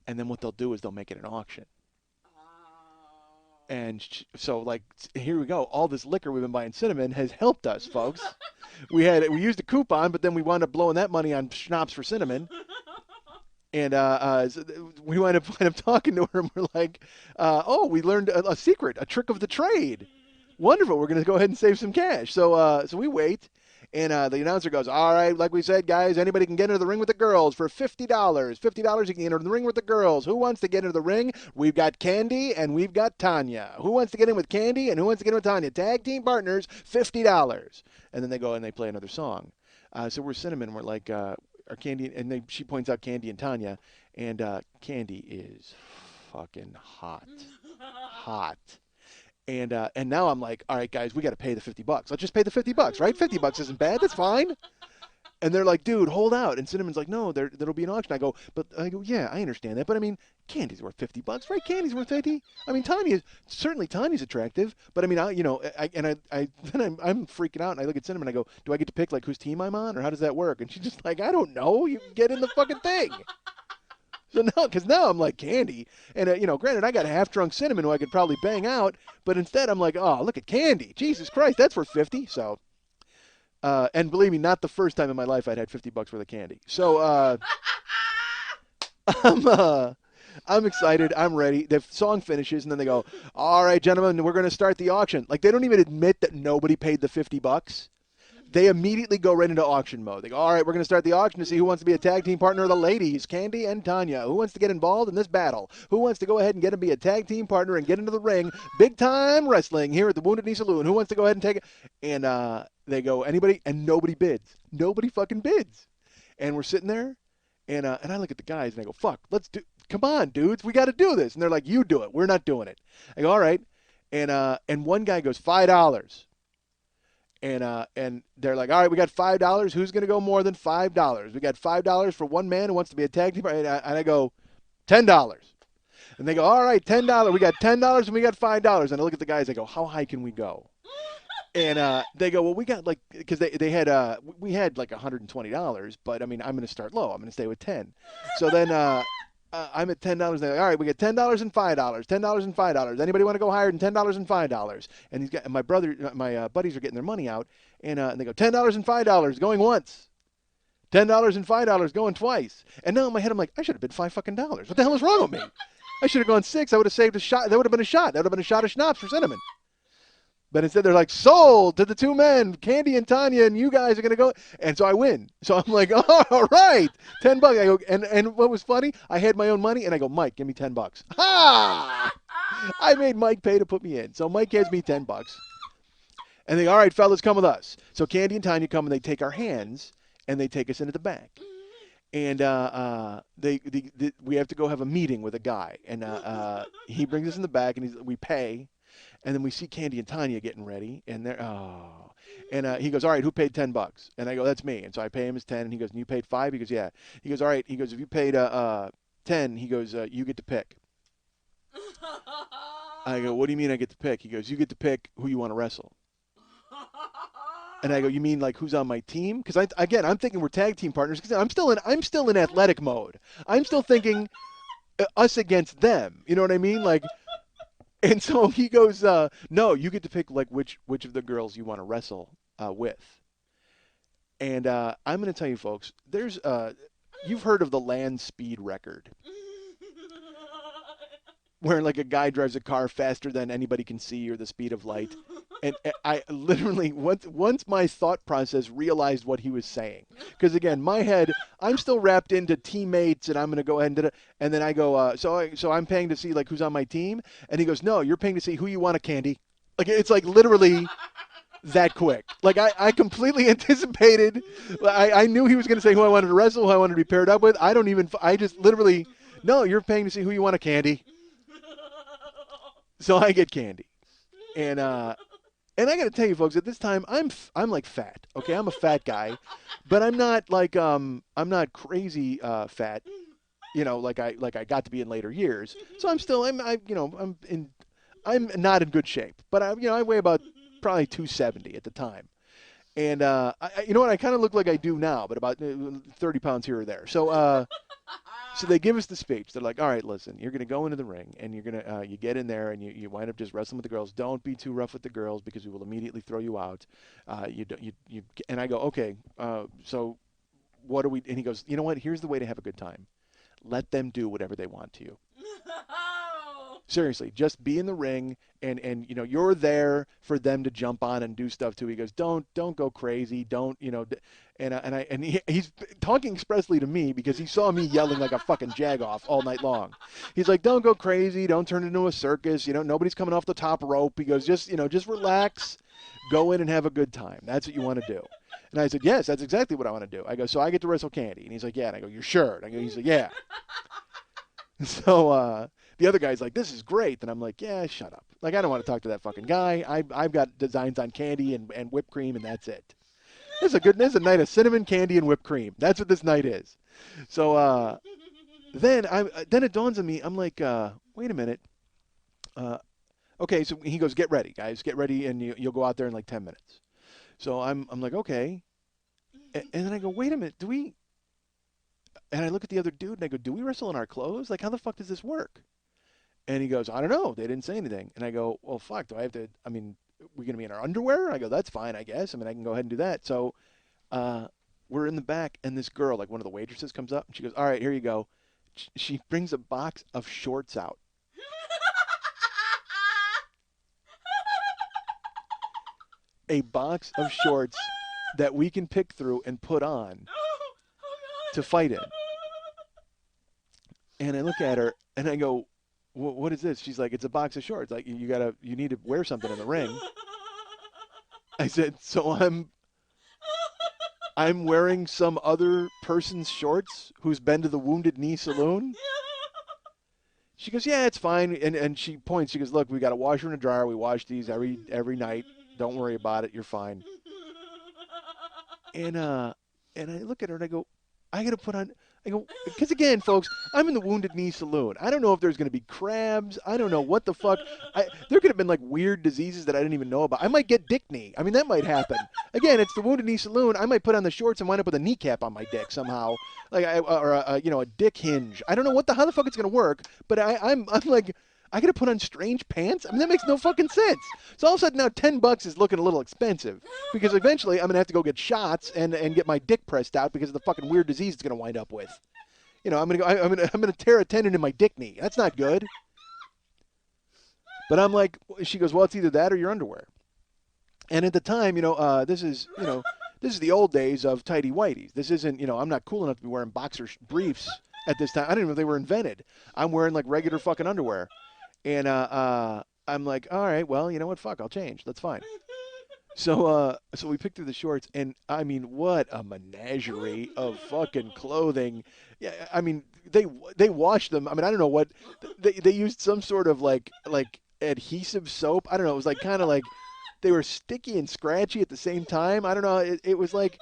S1: and then what they'll do is they'll make it an auction. And so, like, here we go. All this liquor we've been buying Cinnamon has helped us, folks. We used a coupon, but then we wound up blowing that money on schnapps for Cinnamon. And so we wind up talking to her, and we're like, we learned a secret, a trick of the trade. Wonderful. We're going to go ahead and save some cash. So we wait. And the announcer goes, all right, like we said, guys, anybody can get into the ring with the girls for $50. $50 you can get into the ring with the girls. Who wants to get into the ring? We've got Candy and we've got Tanya. Who wants to get in with Candy and who wants to get in with Tanya? Tag team partners, $50. And then they go and they play another song. So we're Cinnamon. We're like, our Candy, and she points out Candy and Tanya. And Candy is fucking hot. Hot. And now I'm like, all right, guys, we got to pay the $50. Let's just pay the $50, right? $50 isn't bad. That's fine. And they're like, dude, hold out. And Cinnamon's like, no, there'll be an auction. I go, yeah, I understand that, but I mean, Candy's worth $50, right? Candy's worth 50. I mean, Tanya's attractive, but I mean, I'm freaking out, and I look at Cinnamon, and I go, do I get to pick like whose team I'm on, or how does that work? And she's just like, I don't know. You get in the fucking thing. So now, because now I'm like Candy, and granted, I got a half-drunk Cinnamon who I could probably bang out, but instead I'm like, oh, look at Candy. Jesus Christ, that's worth 50. So. And believe me, not the first time in my life I'd had $50 worth of candy. So I'm I'm excited. I'm ready. The song finishes, and then they go, "All right, gentlemen, we're going to start the auction." Like they don't even admit that nobody paid the $50. They immediately go right into auction mode. They go, "All right, we're going to start the auction to see who wants to be a tag team partner of the ladies, Candy and Tanya. Who wants to get involved in this battle? Who wants to go ahead and get to be a tag team partner and get into the ring? Big time wrestling here at the Wounded Knee Saloon. Who wants to go ahead and take it?" And they go, "Anybody?" And nobody bids. Nobody fucking bids. And we're sitting there, and I look at the guys and I go, "Fuck, let's do. Come on, dudes, we got to do this." And they're like, "You do it. We're not doing it." I go, "All right." And one guy goes, $5. And they're like, all right, we got $5. Who's going to go more than $5? We got $5 for one man who wants to be a tag team. And I go, $10. And they go, all right, $10. We got $10 and we got $5. And I look at the guys. I go, how high can we go? And they go, well, we got like, because they had, we had like $120, but I mean, I'm going to start low. I'm going to stay with 10. So then I'm at $10. They're like, all right, we get $10 and $5. $10 and $5. Anybody want to go higher than $10 and $5? And he's got and my buddies are getting their money out, and they go $10 and $5 going once, $10 and $5 going twice. And now in my head, I'm like, I should have bid $5 What the hell is wrong with me? I should have gone 6. I would have saved a shot. That would have been a shot. That would have been a shot of schnapps for Cinnamon. But instead, they're like, sold to the two men, Candy and Tanya, and you guys are going to go. And so I win. So I'm like, oh, all right, $10. I go, and what was funny, I had my own money, and I go, Mike, give me $10. Ha! I made Mike pay to put me in. So Mike gives me $10. And they go, all right, fellas, come with us. So Candy and Tanya come, and they take our hands, and they take us into the back. And we have to go have a meeting with a guy. And he brings us in the back, and we pay. And then we see Candy and Tanya getting ready, and he goes, all right, who paid $10? And I go, that's me. And so I pay him his 10, and he goes, and you paid 5? He goes, yeah. He goes, all right. He goes, if you paid 10, he goes, you get to pick. I go, what do you mean I get to pick? He goes, you get to pick who you want to wrestle. And I go, you mean like who's on my team? Because I'm thinking we're tag team partners. Because I'm still in athletic mode. I'm still thinking us against them. You know what I mean? Like. And so he goes, no, you get to pick like which of the girls you want to wrestle with. And I'm going to tell you, folks, there's you've heard of the land speed record, where like a guy drives a car faster than anybody can see or the speed of light. And I literally, once my thought process realized what he was saying, because again, my head, I'm still wrapped into teammates, and I'm going to go ahead and do it. And then I go, so I'm paying to see like who's on my team, and he goes, no, you're paying to see who you want to Candy. Like it's like literally that quick. Like I completely anticipated. I knew he was going to say who I wanted to wrestle, who I wanted to be paired up with. I just literally, no, you're paying to see who you want to Candy. So I get Candy, and I got to tell you, folks, at this time, I'm like fat. Okay, I'm a fat guy, but I'm not like I'm not crazy fat. You know, like I got to be in later years. So I'm not in good shape, but I weigh about probably 270 at the time, and you know what, I kind of look like I do now, but about 30 pounds here or there. So they give us the speech. They're like, all right, listen, you're going to go into the ring, and you're going to you get in there, and you wind up just wrestling with the girls. Don't be too rough with the girls because we will immediately throw you out. And I go, okay, so what do we – and he goes, you know what, here's the way to have a good time. Let them do whatever they want to you. Seriously, just be in the ring, and you're there for them to jump on and do stuff too. He goes, don't go crazy, don't he's talking expressly to me because he saw me yelling like a fucking jagoff all night long. He's like, don't go crazy, don't turn into a circus, nobody's coming off the top rope. He goes, just relax, go in and have a good time. That's what you want to do. And I said, yes, that's exactly what I want to do. I go, so I get to wrestle Candy, and he's like, yeah. And I go, you're sure? And he's like, yeah. So the other guy's like, this is great. And I'm like, yeah, shut up. Like, I don't want to talk to that fucking guy. I've got designs on Candy and whipped cream, and that's it. This is a night of cinnamon candy and whipped cream. That's what this night is. So then it dawns on me. I'm like, wait a minute. Uh, okay, so he goes, get ready, guys, get ready, and you'll go out there in like 10 minutes. So I'm like, okay, and then I go, wait a minute, do we? And I look at the other dude and I go, do we wrestle in our clothes? Like, how the fuck does this work? And he goes, I don't know. They didn't say anything. And I go, well, fuck, do I have to? I mean, we're gonna be in our underwear? I go, that's fine, I guess. I mean, I can go ahead and do that. So uh, we're in the back, and this girl, like one of the waitresses, comes up and she goes, all right, here you go. She brings a box of shorts out. A box of shorts that we can pick through and put on to fight in. And I look at her and I go, what is this? She's like, it's a box of shorts. Like you need to wear something in the ring. I said, so I'm wearing some other person's shorts who's been to the Wounded Knee Saloon. She goes, yeah, it's fine. And she points. She goes, look, we got a washer and a dryer. We wash these every night. Don't worry about it. You're fine. And I look at her and I go, I got to put on. I go, because again, folks, I'm in the Wounded Knee Saloon. I don't know if there's going to be crabs. I don't know what the fuck. There could have been like weird diseases that I didn't even know about. I might get dick knee. I mean, that might happen. Again, it's the Wounded Knee Saloon. I might put on the shorts and wind up with a kneecap on my dick somehow, like or a dick hinge. I don't know how the fuck it's going to work. But I'm like, I got to put on strange pants? I mean, that makes no fucking sense. So all of a sudden now $10 is looking a little expensive because eventually I'm going to have to go get shots and get my dick pressed out because of the fucking weird disease it's going to wind up with. You know, I'm going to tear a tendon in my dick knee. That's not good. But I'm like, she goes, well, it's either that or your underwear. And at the time, this is the old days of tighty whities. This isn't, I'm not cool enough to be wearing boxer briefs at this time. I didn't even know they were invented. I'm wearing like regular fucking underwear. And I'm like, all right, well, you know what? Fuck, I'll change. That's fine. So we picked through the shorts, and I mean, what a menagerie of fucking clothing. Yeah, I mean, they washed them. I mean, I don't know what they used some sort of like adhesive soap. I don't know. It was like kind of like they were sticky and scratchy at the same time. I don't know. It was like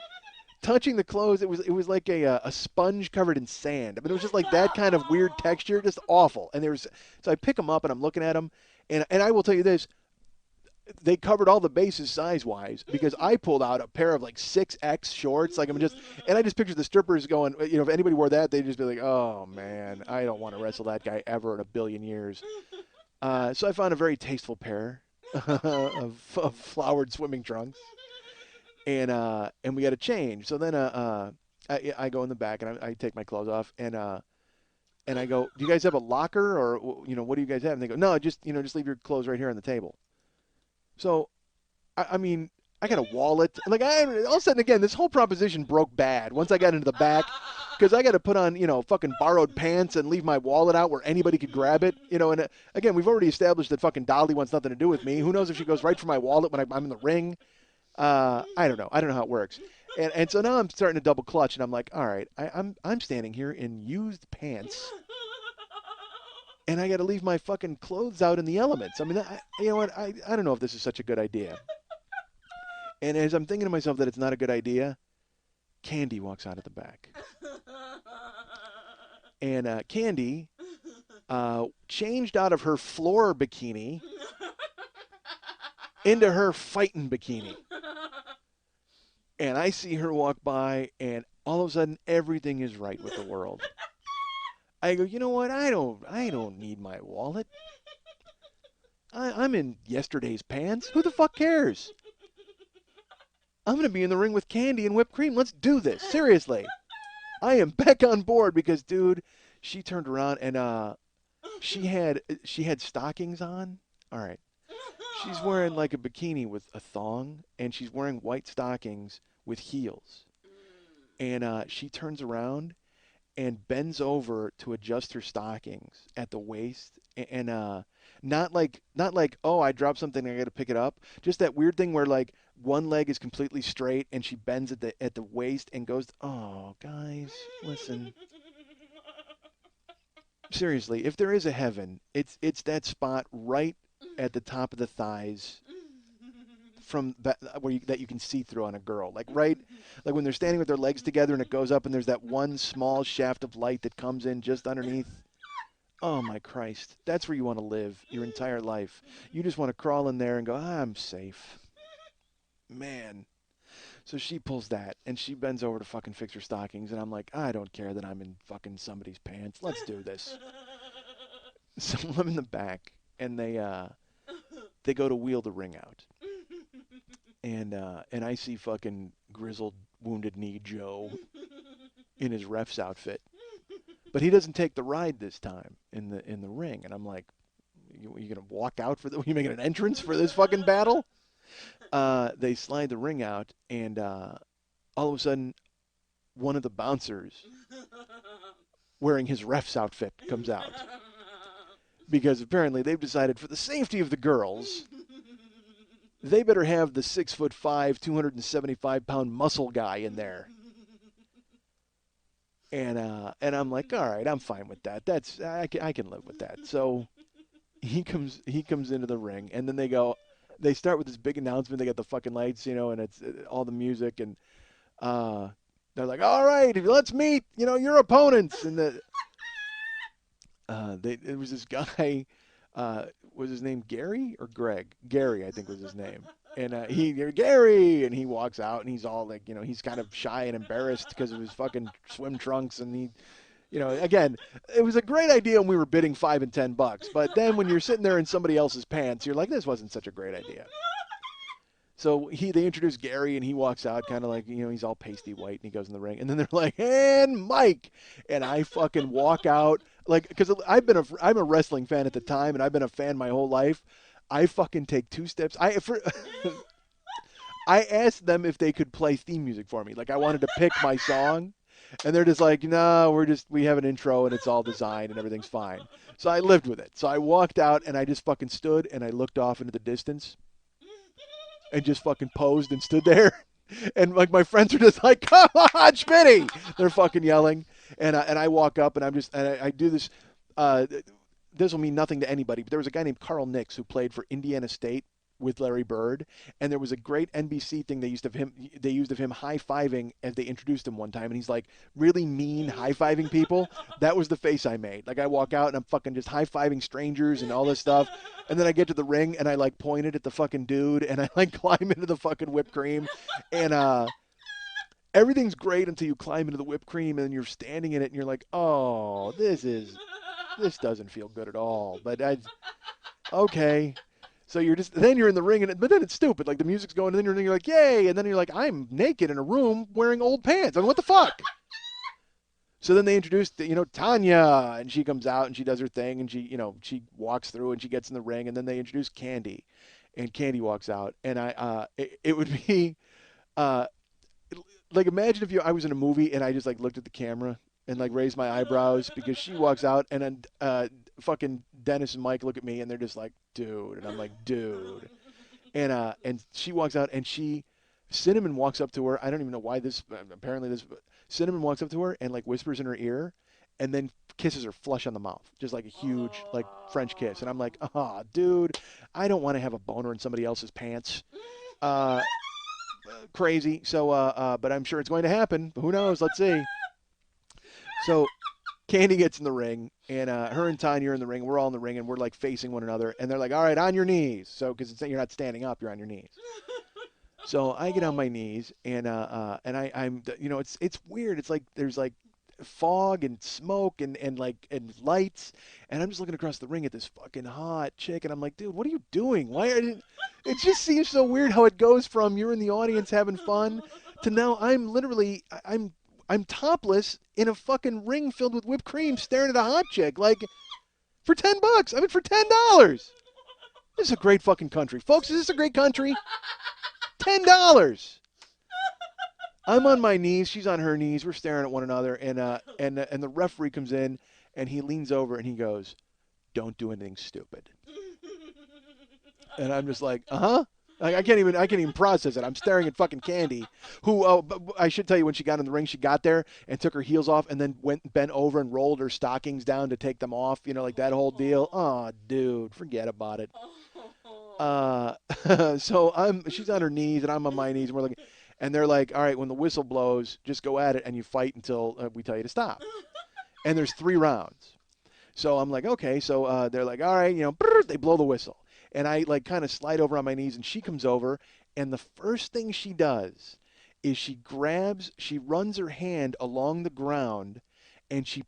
S1: touching the clothes. It was like a sponge covered in sand. I mean, it was just like that kind of weird texture, just awful. And so I pick them up and I'm looking at them, and I will tell you this. They covered all the bases size-wise because I pulled out a pair of like 6X shorts. Like and I just pictured the strippers going, if anybody wore that, they'd just be like, oh man, I don't want to wrestle that guy ever in a billion years. So I found a very tasteful pair of flowered swimming trunks, and we got to change. So then I go in the back and I take my clothes off and I go, do you guys have a locker or what do you guys have? And they go, no, just leave your clothes right here on the table. So, I mean, I got a wallet. Like, all of a sudden, again, this whole proposition broke bad once I got into the back because I got to put on, fucking borrowed pants and leave my wallet out where anybody could grab it. And again, we've already established that fucking Dolly wants nothing to do with me. Who knows if she goes right for my wallet when I'm in the ring? I don't know. I don't know how it works. And so now I'm starting to double clutch, and I'm like, all right, I'm standing here in used pants. And I got to leave my fucking clothes out in the elements. I mean, you know what? I don't know if this is such a good idea. And as I'm thinking to myself that it's not a good idea, Candy walks out of the back. And Candy changed out of her floor bikini into her fighting bikini. And I see her walk by, and all of a sudden, everything is right with the world. I go, you know what? I don't need my wallet. I'm in yesterday's pants. Who the fuck cares? I'm going to be in the ring with Candy and whipped cream. Let's do this. Seriously. I am back on board because, dude, she turned around and she had stockings on. All right. She's wearing like a bikini with a thong, and she's wearing white stockings with heels. And she turns around and bends over to adjust her stockings at the waist, and not like oh, I dropped something, I got to pick it up. Just that weird thing where like one leg is completely straight and she bends at the waist and goes, oh guys, listen. Seriously, if there is a heaven, it's that spot right at the top of the thighs, from that that you can see through on a girl, like right, like when they're standing with their legs together and it goes up and there's that one small shaft of light that comes in just underneath. Oh my Christ, that's where you want to live your entire life. You just want to crawl in there and go, I'm safe, man. So she pulls that and she bends over to fucking fix her stockings, and I'm like, I don't care that I'm in fucking somebody's pants. Let's do this. So I'm in the back, and they go to wheel the ring out, and I see fucking grizzled Wounded Knee Joe in his ref's outfit, but he doesn't take the ride this time in the ring, and I'm like, you gonna walk out for you making an entrance for this fucking battle? They slide the ring out, and all of a sudden, one of the bouncers wearing his ref's outfit comes out. Because apparently they've decided for the safety of the girls, they better have the 6'5", 275-pound muscle guy in there. And I'm like, all right, I'm fine with that. I can live with that. So he comes into the ring, and then they start with this big announcement. They got the fucking lights, and it's all the music, and they're like, all right, let's meet, your opponents. And it was this guy, was his name Gary or Greg? Gary, I think was his name. And Gary, and he walks out, and he's all like, he's kind of shy and embarrassed because of his fucking swim trunks, and he, again, it was a great idea when we were bidding $5 and $10, but then when you're sitting there in somebody else's pants, you're like, this wasn't such a great idea. So they introduce Gary, and he walks out kind of like, he's all pasty white, and he goes in the ring. And then they're like, and Mike. And I fucking walk out, like, because I'm a wrestling fan at the time, and I've been a fan my whole life. I fucking take 2 steps. I asked them if they could play theme music for me. Like, I wanted to pick my song. And they're just like, no, we have an intro, and it's all designed, and everything's fine. So I lived with it. So I walked out, and I just fucking stood, and I looked off into the distance. And just fucking posed and stood there. And like my friends are just like, come on, Schmitty. They're fucking yelling. And I walk up, and I do this. This will mean nothing to anybody, but there was a guy named Carl Nix who played for Indiana State with Larry Bird, and there was a great NBC thing they used of him high-fiving as they introduced him one time, and he's like really mean high-fiving people. That was the face I made. Like, I walk out and I'm fucking just high-fiving strangers and all this stuff, and then I get to the ring and I like pointed at the fucking dude, and I like climb into the fucking whipped cream, and everything's great until you climb into the whipped cream, and then you're standing in it and you're like, oh, this doesn't feel good at all. But okay. So then you're in the ring, but then it's stupid. Like, the music's going, and then you're like, yay, and then you're like, I'm naked in a room wearing old pants. I mean, what the fuck? So then they introduced, Tanya, and she comes out, and she does her thing, and she walks through, and she gets in the ring, and then they introduce Candy, and Candy walks out, and it would be, like, imagine if I was in a movie, and I just, like, looked at the camera, and, like, raised my eyebrows, because she walks out, and then fucking Dennis and Mike look at me, and they're just like, dude. And I'm like, dude. And she walks out, and Cinnamon walks up to her. I don't even know why Cinnamon walks up to her and, like, whispers in her ear, and then kisses her flush on the mouth. Just like a huge, like, French kiss. And I'm like, dude, I don't want to have a boner in somebody else's pants. Crazy. So, but I'm sure it's going to happen. Who knows? Let's see. So Candy gets in the ring, and her and Tanya are in the ring. We're all in the ring, and we're, like, facing one another. And they're like, all right, on your knees. So, because you're not standing up, you're on your knees. So I get on my knees, and I'm, it's weird. It's like there's, like, fog and smoke and lights, and I'm just looking across the ring at this fucking hot chick, and I'm like, dude, what are you doing? Why are you? It just seems so weird how it goes from you're in the audience having fun to now I'm topless in a fucking ring filled with whipped cream staring at a hot chick, like, for $10. I mean, for $10. This is a great fucking country. Folks, is this a great country? $10. I'm on my knees. She's on her knees. We're staring at one another, and the referee comes in, and he leans over, and he goes, don't do anything stupid. And I'm just like, uh-huh. Like, I can't even process it. I'm staring at fucking Candy, who, I should tell you, when she got in the ring, she got there and took her heels off and then bent over and rolled her stockings down to take them off, like that whole deal. Oh, dude, forget about it. Uh, so she's on her knees and I'm on my knees and we're looking, and they're like, all right, when the whistle blows, just go at it and you fight until we tell you to stop. And there's 3 rounds. So I'm like, okay. So they're like, all right, brrr, they blow the whistle. And I like kind of slide over on my knees and she comes over. And the first thing she does is she runs her hand along the ground and she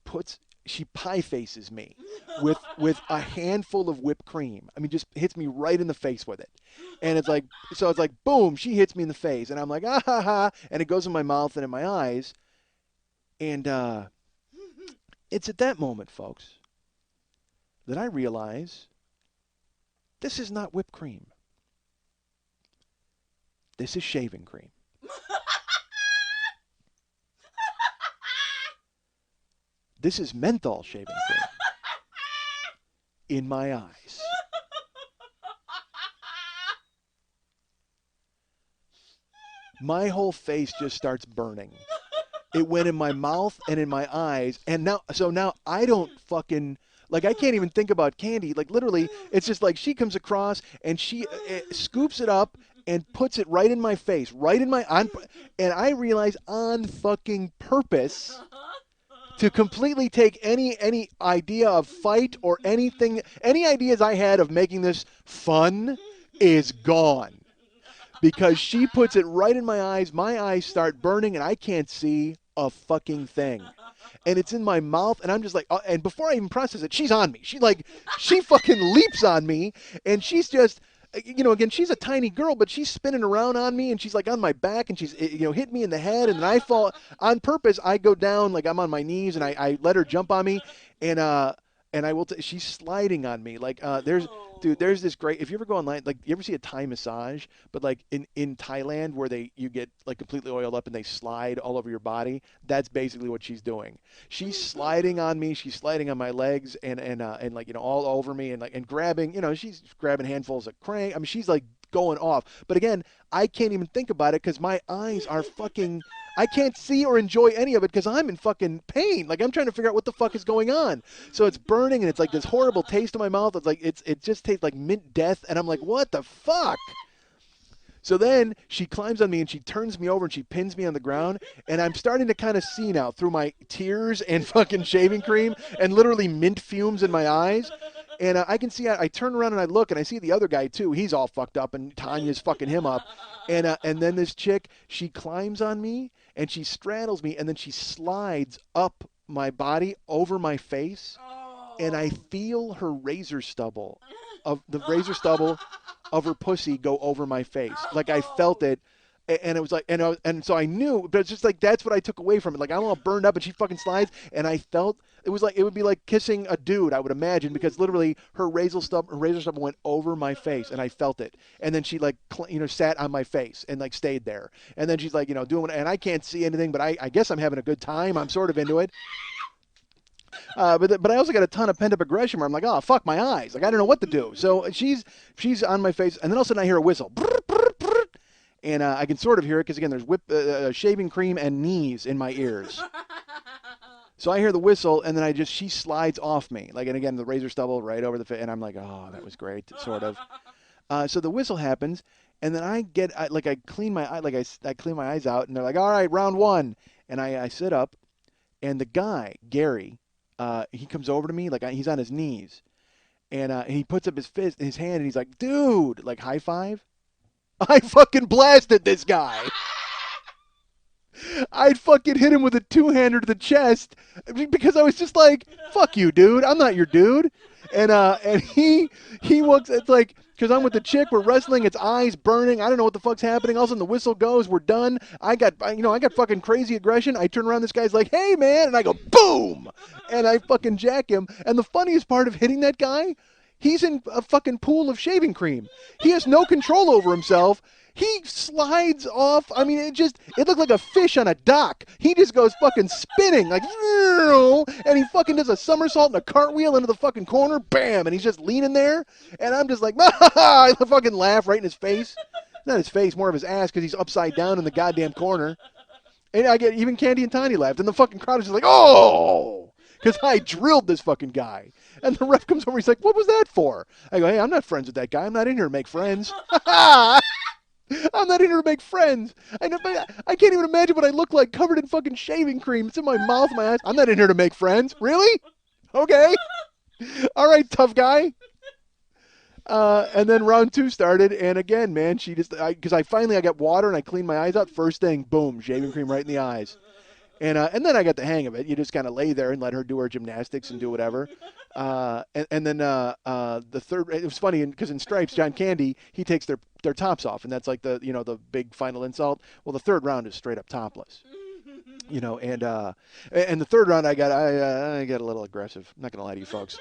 S1: pie faces me with a handful of whipped cream. I mean, just hits me right in the face with it. And it's like, boom, she hits me in the face. And I'm like, ah ha ha. And it goes in my mouth and in my eyes. And it's at that moment, folks, that I realize this is not whipped cream. This is shaving cream. This is menthol shaving cream in my eyes. My whole face just starts burning. It went in my mouth and in my eyes. And now I don't fucking, like, I can't even think about candy. Like, literally, it's just like she comes across and she scoops it up and puts it right in my face, and I realize on fucking purpose to completely take any idea of fight or anything, any ideas I had of making this fun is gone. Because she puts it right in my eyes. My eyes start burning and I can't see a fucking thing. And it's in my mouth and I'm just like, and before I even process it, she's on me. She fucking leaps on me and she's just, again, she's a tiny girl, but she's spinning around on me and she's like on my back and she's, hit me in the head and then I fall on purpose. I go down like I'm on my knees and I let her jump on me and she's sliding on me. Like, there's this great, if you ever go online, like, you ever see a Thai massage, but like in Thailand where you get like completely oiled up and they slide all over your body, that's basically what she's doing. She's sliding on me, she's sliding on my legs and like, all over me and like, and grabbing, she's grabbing handfuls of crank. I mean, she's like going off. But again, I can't even think about it because my eyes are fucking, I can't see or enjoy any of it because I'm in fucking pain. Like, I'm trying to figure out what the fuck is going on. So it's burning and it's like this horrible taste in my mouth. It's like it just tastes like mint death, and I'm like, what the fuck? So then she climbs on me and she turns me over and she pins me on the ground, and I'm starting to kind of see now through my tears and fucking shaving cream and literally mint fumes in my eyes. And I can see, I turn around and I look and I see the other guy too. He's all fucked up and Tanya's fucking him up. And then this chick, she climbs on me and she straddles me and then she slides up my body over my face. And I feel her razor stubble of her pussy go over my face. Like, I felt it. And it was like, and so I knew, but it's just like, that's what I took away from it. Like, I'm all burned up and she fucking slides. And I felt, it was like, it would be like kissing a dude, I would imagine, because literally her razor stubble went over my face and I felt it. And then she like, sat on my face and like stayed there. And then she's like, doing, and I can't see anything, but I guess I'm having a good time. I'm sort of into it. But I also got a ton of pent up aggression where I'm like, oh fuck my eyes, like I don't know what to do. So she's on my face, and then all of a sudden I hear a whistle, and I can sort of hear it because again there's shaving cream and knees in my ears. So I hear the whistle, and then she slides off me, like, and again the razor stubble right over the face, and I'm like, oh, that was great, sort of. So the whistle happens, and then I clean my eye, I clean my eyes out, and they're like, all right, round one, and I sit up, and the guy Gary. He comes over to me, like he's on his knees, and he puts up his hand, and he's like, dude, like high five. I fucking blasted this guy. I'd fucking hit him with a two-hander to the chest because I was just like, fuck you, dude. I'm not your dude. And he looks, it's like, because I'm with the chick, we're wrestling, it's eyes burning, I don't know what the fuck's happening. All of a sudden the whistle goes, we're done. I got fucking crazy aggression. I turn around, this guy's like, hey man, and I go, boom, and I fucking jack him. And the funniest part of hitting that guy, he's in a fucking pool of shaving cream. He has no control over himself. He slides off. I mean, it looked like a fish on a dock. He just goes fucking spinning, like, and he fucking does a somersault and a cartwheel into the fucking corner, bam, and he's just leaning there. And I'm just like, I fucking laugh right in his face. Not his face, more of his ass, because he's upside down in the goddamn corner. And I get, even Candy and Tiny laughed, and the fucking crowd is just like, oh! because I drilled this fucking guy. And the ref comes over. He's like, "What was that for?" I go, "Hey, I'm not friends with that guy. I'm not in here to make friends." I'm not in here to make friends. I can't even imagine what I look like covered in fucking shaving cream. It's in my mouth, my eyes. I'm not in here to make friends. Really? Okay. All right, tough guy. And then round two started, and again, man, she just because I finally I got water and I cleaned my eyes out. First thing, boom, shaving cream right in the eyes. And then I got the hang of it. You just kind of lay there and let her do her gymnastics and do whatever. And then the third, it was funny because in Stripes, John Candy, he takes their tops off, and that's like the big final insult. Well, the third round is straight up topless. And the third round I got a little aggressive. I'm not gonna lie to you folks.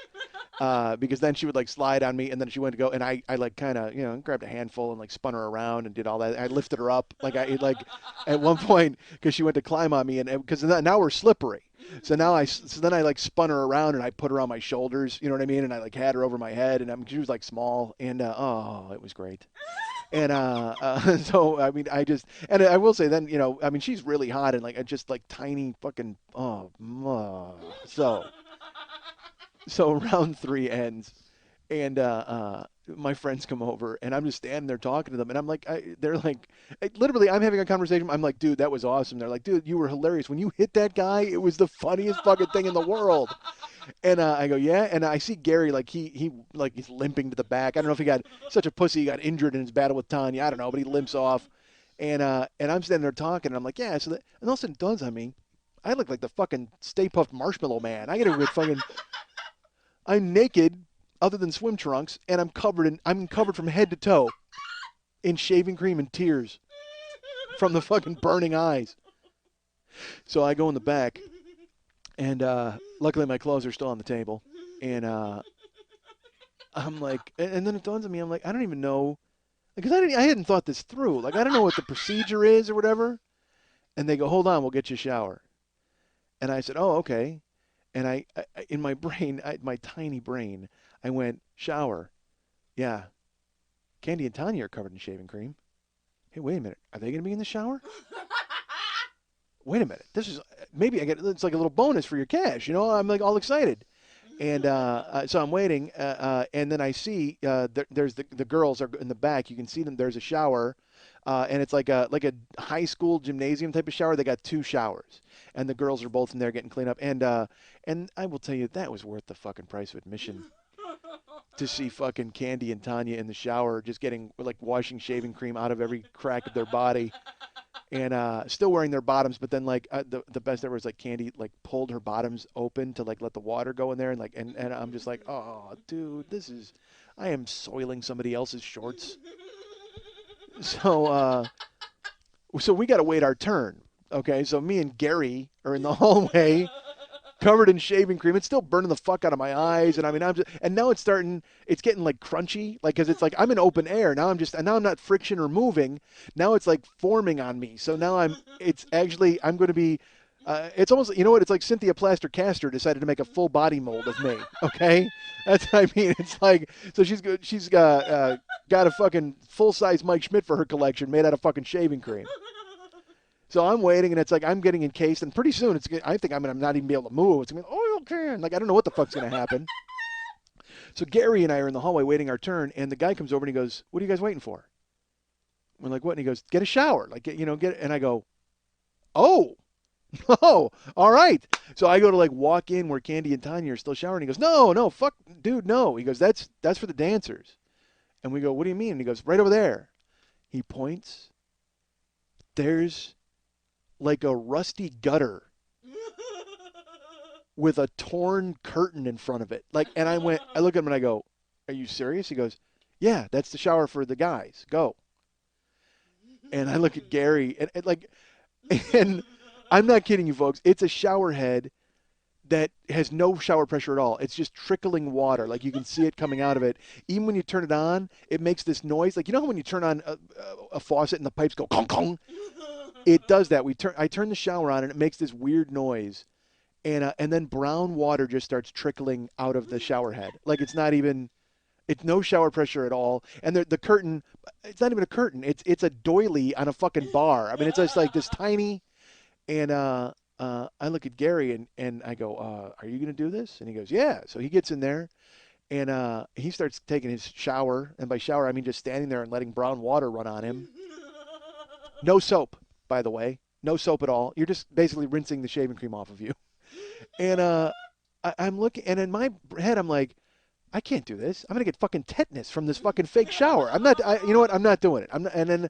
S1: Because then she would like slide on me, and then she went to go, and I like kind of grabbed a handful and like spun her around and did all that. I lifted her up like I like at one point because she went to climb on me, and because now we're slippery. So then I like spun her around and I put her on my shoulders, you know what I mean, and I like had her over my head, and she was like small, and oh, it was great. And so I mean, and I will say then, I mean, she's really hot and like just like tiny fucking so round three ends, and my friends come over, and I'm just standing there talking to them, and I'm like, they're like, literally, I'm having a conversation. I'm like, dude, that was awesome. They're like, dude, you were hilarious when you hit that guy. It was the funniest fucking thing in the world. And I go, yeah. And I see Gary like he like he's limping to the back. I don't know if he got such a pussy, he got injured in his battle with Tanya. I don't know, but he limps off. And I'm standing there talking, and I'm like, yeah. And all of a sudden it dawns on me, I look like the fucking Stay Puft Marshmallow Man. I gotta get fucking. I'm naked, other than swim trunks, and I'm covered from head to toe in shaving cream and tears from the fucking burning eyes. So I go in the back, and luckily my clothes are still on the table, and I'm like, and then it dawns on me, I'm like, I don't even know, because I hadn't thought this through. Like I don't know what the procedure is or whatever. And they go, hold on, we'll get you a shower. And I said, oh, okay. And I in my brain, my tiny brain, I went, shower. Yeah. Candy and Tanya are covered in shaving cream. Hey, wait a minute. Are they going to be in the shower? Wait a minute. This is maybe it's like a little bonus for your cash. I'm like all excited. And so I'm waiting, and then I see there's the girls are in the back. You can see them. There's a shower, and it's like a high school gymnasium type of shower. They got two showers, and the girls are both in there getting cleaned up. And I will tell you that was worth the fucking price of admission to see fucking Candy and Tanya in the shower, just getting like washing shaving cream out of every crack of their body, and still wearing their bottoms. But then like the best ever was like Candy like pulled her bottoms open to like let the water go in there, and like and I'm just like, oh dude, I am soiling somebody else's shorts. So we got to wait our turn. Okay, so me and Gary are in the hallway covered in shaving cream. It's still burning the fuck out of my eyes, and I mean, and now it's getting like crunchy, like because it's like I'm in open air now. And now I'm not friction or moving. Now it's like forming on me. So now I'm going to be. It's almost, you know what? It's like Cynthia Plaster Caster decided to make a full body mold of me. Okay, that's what I mean. It's like so she's good. She's got a fucking full size Mike Schmidt for her collection made out of fucking shaving cream. So I'm waiting, and it's like I'm getting encased, and pretty soon I think I'm not even be able to move. It's going to be oil can. Like I don't know what the fuck's going to happen. So Gary and I are in the hallway waiting our turn, and the guy comes over and he goes, "What are you guys waiting for?" We're like, "What?" And he goes, "Get a shower." Like get. And I go, "Oh, oh, all right." So I go to like walk in where Candy and Tanya are still showering. He goes, "No, no, fuck, dude, no." He goes, "That's for the dancers." And we go, "What do you mean?" And he goes, "Right over there." He points. There's like a rusty gutter with a torn curtain in front of it. Like, and I look at him and I go, "Are you serious?" He goes, "Yeah, that's the shower for the guys. Go." And I look at Gary and like, and I'm not kidding you, folks. It's a shower head that has no shower pressure at all. It's just trickling water. Like you can see it coming out of it. Even when you turn it on, it makes this noise. Like, you know how when you turn on a faucet and the pipes go kong kong? It does that. I turn the shower on and it makes this weird noise. And then brown water just starts trickling out of the shower head. Like it's no shower pressure at all. And the curtain, it's not even a curtain. It's a doily on a fucking bar. I mean, it's just like this tiny, and I look at Gary and I go, are you going to do this? And he goes, yeah. So he gets in there and he starts taking his shower. And by shower, I mean just standing there and letting brown water run on him. No soap, by the way. No soap at all. You're just basically rinsing the shaving cream off of you. And I'm looking, and in my head, I'm like, I can't do this. I'm gonna get fucking tetanus from this fucking fake shower. I'm not. You know what? I'm not doing it. I'm not, and then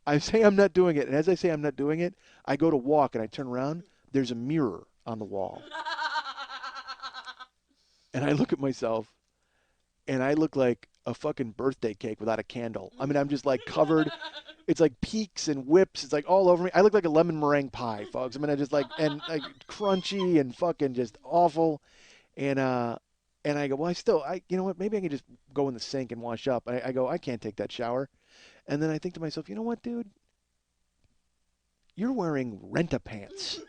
S1: I say I'm not doing it, and as I say I'm not doing it, I go to walk and I turn around. There's a mirror on the wall, and I look at myself, and I look like a fucking birthday cake without a candle. I mean, I'm just like covered. It's like peaks and whips. It's like all over me. I look like a lemon meringue pie, folks. I mean, I just and like crunchy and fucking just awful. And and I go, well, you know what? Maybe I can just go in the sink and wash up. I go, I can't take that shower. And then I think to myself, you know what, dude? You're wearing rent-a-pants.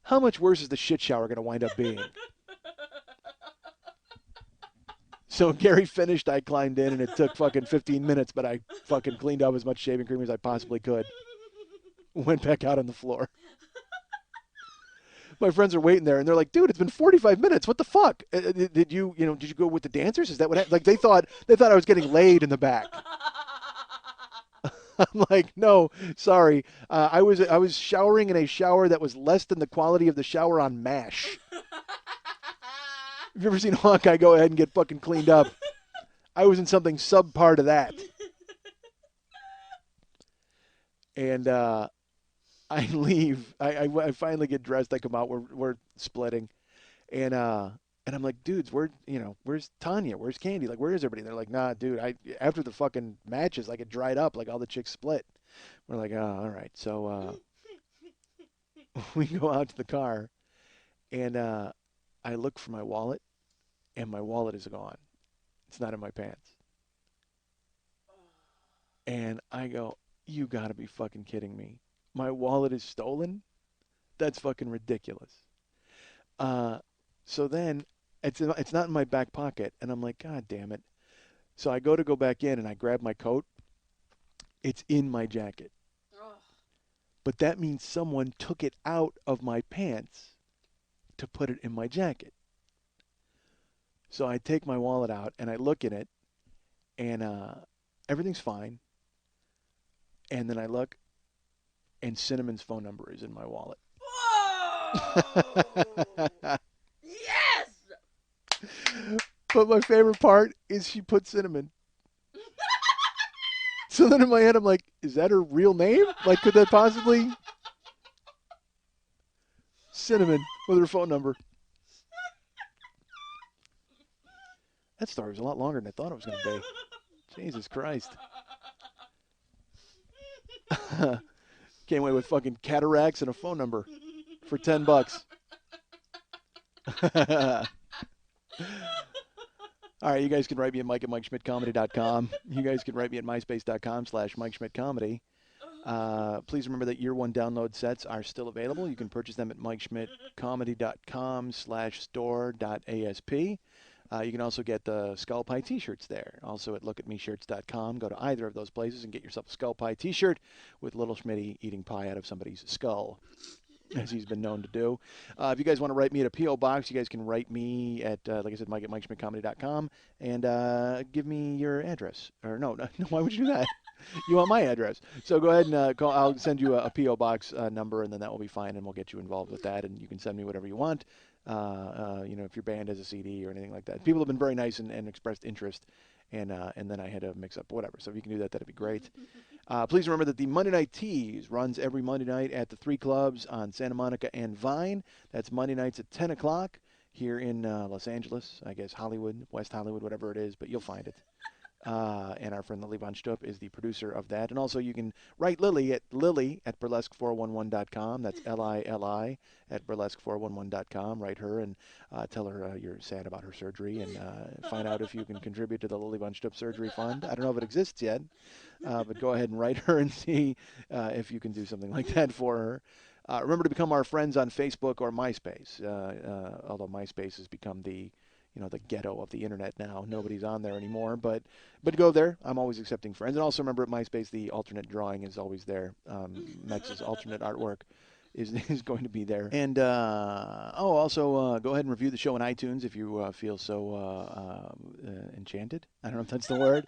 S1: How much worse is the shit shower going to wind up being? So Gary finished, I climbed in, and it took fucking 15 minutes, but I fucking cleaned up as much shaving cream as I possibly could. Went back out on the floor. My friends are waiting there, and they're like, "Dude, it's been 45 minutes. What the fuck? Did you go with the dancers? Is that what happened?" Like they thought I was getting laid in the back. I'm like, "No, sorry. I was showering in a shower that was less than the quality of the shower on MASH. Have you ever seen Hawkeye go ahead and get fucking cleaned up? I was in something subpar to that." And I leave. I finally get dressed. I come out. We're splitting, and I'm like, dudes, where's Tanya? Where's Candy? Like, where is everybody? And they're like, nah, dude. After the fucking matches, like it dried up. Like all the chicks split. We're like, oh, all right. So we go out to the car, and I look for my wallet, and my wallet is gone. It's not in my pants. And I go, you gotta be fucking kidding me. My wallet is stolen? That's fucking ridiculous. Uh, so then it's not in my back pocket, and I'm like, God damn it. So I go back in, and I grab my coat. It's in my jacket.
S2: Oh.
S1: But that means someone took it out of my pants to put it in my jacket. So I take my wallet out, and I look in it, and everything's fine. And then I look, and Cinnamon's phone number is in my wallet.
S2: Whoa! Yes!
S1: But my favorite part is she put Cinnamon. So then in my head, I'm like, is that her real name? Like, could that possibly? Cinnamon with her phone number. That story was a lot longer than I thought it was going to be. Jesus Christ. Came away with fucking cataracts and a phone number for $10. All right, you guys can write me at Mike at MikeSchmidtComedy.com. You guys can write me at MySpace.com/MikeSchmidtComedy. Please remember that year one download sets are still available. You can purchase them at MikeSchmidtComedy.com/store.asp. You can also get the Skull Pie t-shirts there. Also at lookatmeshirts.com. Go to either of those places and get yourself a Skull Pie t-shirt with Little Schmitty eating pie out of somebody's skull, as he's been known to do. If you guys want to write me at a P.O. Box, you guys can write me at, like I said, Mike at MikeSchmidtComedy.com and give me your address. Or no, why would you do that? You want my address. So go ahead and call. I'll send you a P.O. Box number, and then that will be fine, and we'll get you involved with that, and you can send me whatever you want. If your band has a CD or anything like that. People have been very nice and expressed interest, and then I had to mix up whatever. So if you can do that, that'd be great. Please remember that the Monday Night Tease runs every Monday night at the 3 clubs on Santa Monica and Vine. That's Monday nights at 10 o'clock here in Los Angeles, I guess Hollywood, West Hollywood, whatever it is, but you'll find it. And our friend Lily Von Stupp is the producer of that. And also you can write Lily at burlesque411.com. That's Lili at burlesque411.com. Write her and tell her you're sad about her surgery and find out if you can contribute to the Lily Von Stupp Surgery Fund. I don't know if it exists yet, but go ahead and write her and see if you can do something like that for her. Remember to become our friends on Facebook or MySpace, although MySpace has become the the ghetto of the internet now. Nobody's on there anymore, but go there. I'm always accepting friends. And also remember at MySpace, the alternate drawing is always there. Mex's alternate artwork is going to be there. And also go ahead and review the show on iTunes if you feel so enchanted. I don't know if that's the word.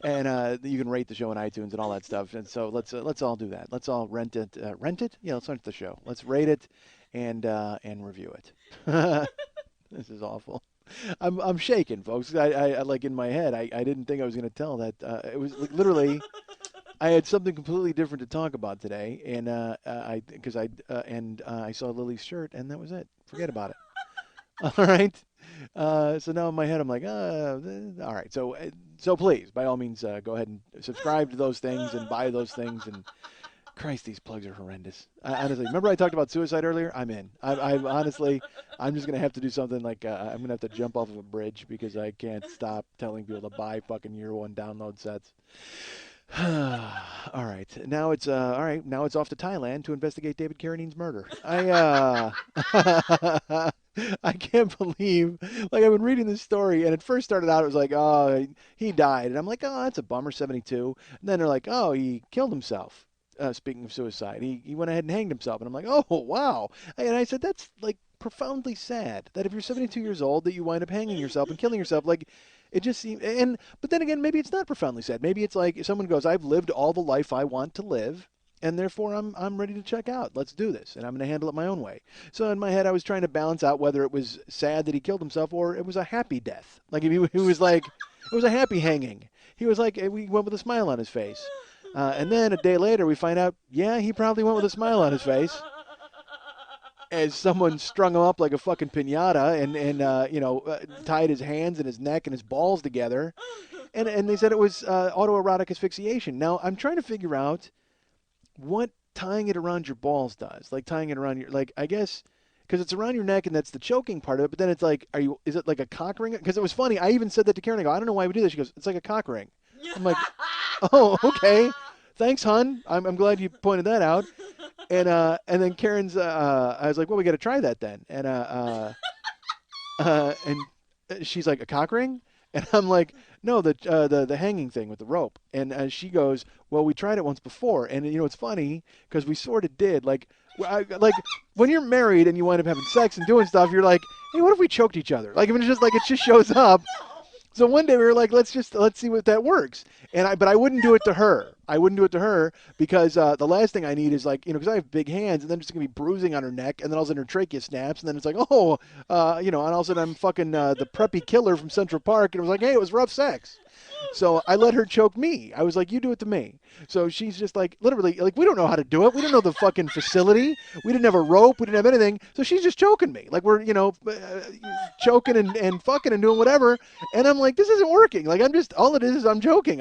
S1: And you can rate the show on iTunes and all that stuff. And so let's all do that. Let's all rent it. Rent it? Yeah, let's rent the show. Let's rate it and review it. This is awful. I'm shaking, folks. I like in my head. I didn't think I was going to tell that. It was like, literally. I had something completely different to talk about today, and I saw Lily's shirt, and that was it. Forget about it. All right. So now in my head, I'm like, all right. So please, by all means, go ahead and subscribe to those things and buy those things. And Christ, these plugs are horrendous. Honestly, remember I talked about suicide earlier? I'm in. I'm honestly, I'm just gonna have to do something like I'm gonna have to jump off of a bridge because I can't stop telling people to buy fucking year one download sets. All right. Now it's all right. Now it's off to Thailand to investigate David Carradine's murder. I can't believe, like, I've been reading this story, and it first started out, it was like, oh, he died. And I'm like, oh, that's a bummer, 72. And then they're like, oh, he killed himself. Speaking of suicide, he went ahead and hanged himself. And I'm like, oh, wow. And I said, that's, like, profoundly sad that if you're 72 years old that you wind up hanging yourself and killing yourself. Like, it just seems, but then again, maybe it's not profoundly sad. Maybe it's like if someone goes, I've lived all the life I want to live, and therefore I'm ready to check out. Let's do this, and I'm going to handle it my own way. So in my head, I was trying to balance out whether it was sad that he killed himself or it was a happy death. Like if he was like, it was a happy hanging. He was like, we went with a smile on his face. And then a day later, we find out, yeah, he probably went with a smile on his face. As someone strung him up like a fucking piñata and tied his hands and his neck and his balls together. And they said it was autoerotic asphyxiation. Now, I'm trying to figure out what tying it around your balls does. Like tying it around your, like, I guess, because it's around your neck and that's the choking part of it. But then it's like, is it like a cock ring? Because it was funny. I even said that to Karen. I go, I don't know why we do this. She goes, it's like a cock ring. I'm like, oh, okay. Thanks, hon. I'm glad you pointed that out. And then Karen's, I was like, well, we got to try that then. And she's like, a cock ring? And I'm like, no, the hanging thing with the rope. And she goes, well, we tried it once before. And, it's funny because we sort of did. Like when you're married and you wind up having sex and doing stuff, you're like, hey, what if we choked each other? Like, I mean, it's just like it just shows up. So one day we were like, let's see what that works. But I wouldn't do it to her. I wouldn't do it to her because the last thing I need is like, because I have big hands and then it's going to be bruising on her neck and then all of a sudden her trachea snaps and then it's like, and all of a sudden I'm fucking the preppy killer from Central Park and it was like, hey, it was rough sex. So I let her choke me. I was like, you do it to me. So she's just like, literally, like, we don't know how to do it. We don't know the fucking facility. We didn't have a rope. We didn't have anything. So she's just choking me. Like we're, choking and fucking and doing whatever. And I'm like, this isn't working. Like all it is I'm joking.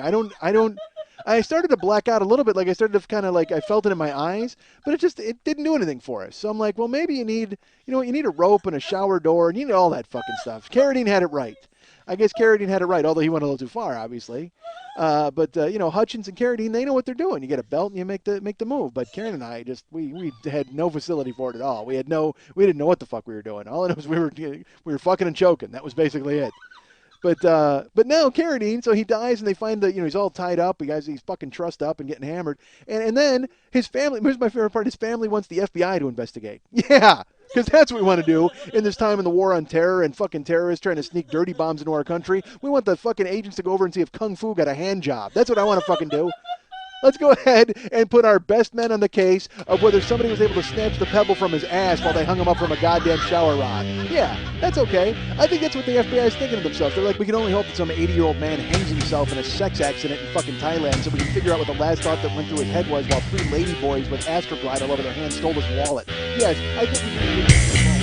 S1: I started to black out a little bit. Like I started to kind of like, I felt it in my eyes, but it didn't do anything for us. So I'm like, well, maybe you need a rope and a shower door and you need all that fucking stuff. Carradine had it right. I guess Carradine had it right, although he went a little too far, obviously. But Hutchins and Carradine, they know what they're doing. You get a belt and you make the move. But Karen and I we had no facility for it at all. We didn't know what the fuck we were doing. All I know is we were fucking and choking. That was basically it. But now Carradine, so he dies and they find that he's all tied up. He's fucking trussed up and getting hammered. And then his family. Here's my favorite part. His family wants the FBI to investigate. Yeah. Because that's what we want to do in this time in the war on terror and fucking terrorists trying to sneak dirty bombs into our country. We want the fucking agents to go over and see if Kung Fu got a hand job. That's what I want to fucking do. Let's go ahead and put our best men on the case of whether somebody was able to snatch the pebble from his ass while they hung him up from a goddamn shower rod. Yeah, that's okay. I think that's what the FBI is thinking of themselves. They're like, we can only hope that some 80-year-old man hangs himself in a sex accident in fucking Thailand so we can figure out what the last thought that went through his head was while 3 ladyboys with Astroglide all over their hands stole his wallet. Yes, I think we can.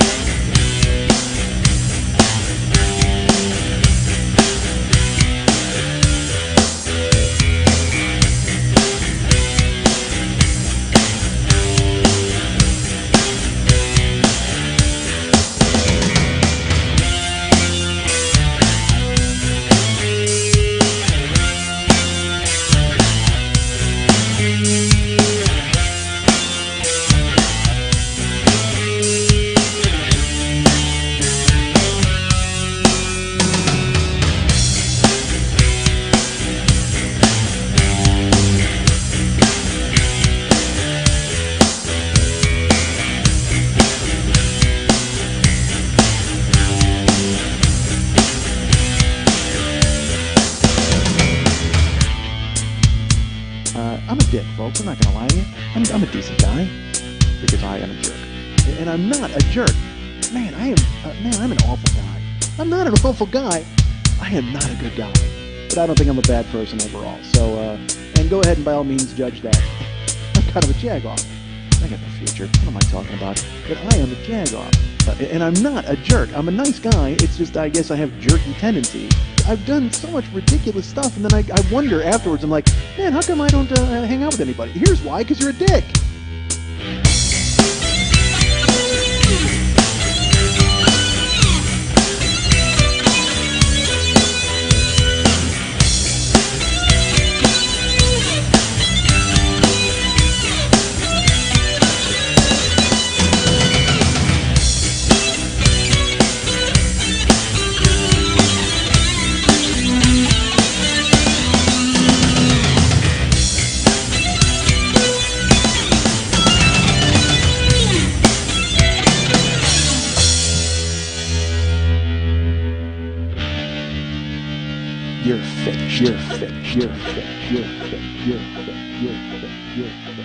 S1: folks. I'm not going to lie to you. I'm a decent guy because I am a jerk. And I'm not a jerk. Man, I'm an awful guy. I'm not an awful guy. I am not a good guy. But I don't think I'm a bad person overall. So, and go ahead and by all means judge that. I'm kind of a jagoff. I got no future. What am I talking about? But I am a jagoff. And I'm not a jerk. I'm a nice guy. It's just I guess I have jerky tendencies. I've done so much ridiculous stuff, and then I wonder afterwards, I'm like, man, how come I don't hang out with anybody? Here's why, because you're a dick. You're finished. You're finished. You're finished. You're finished. You're finished. You're finished. You're finished.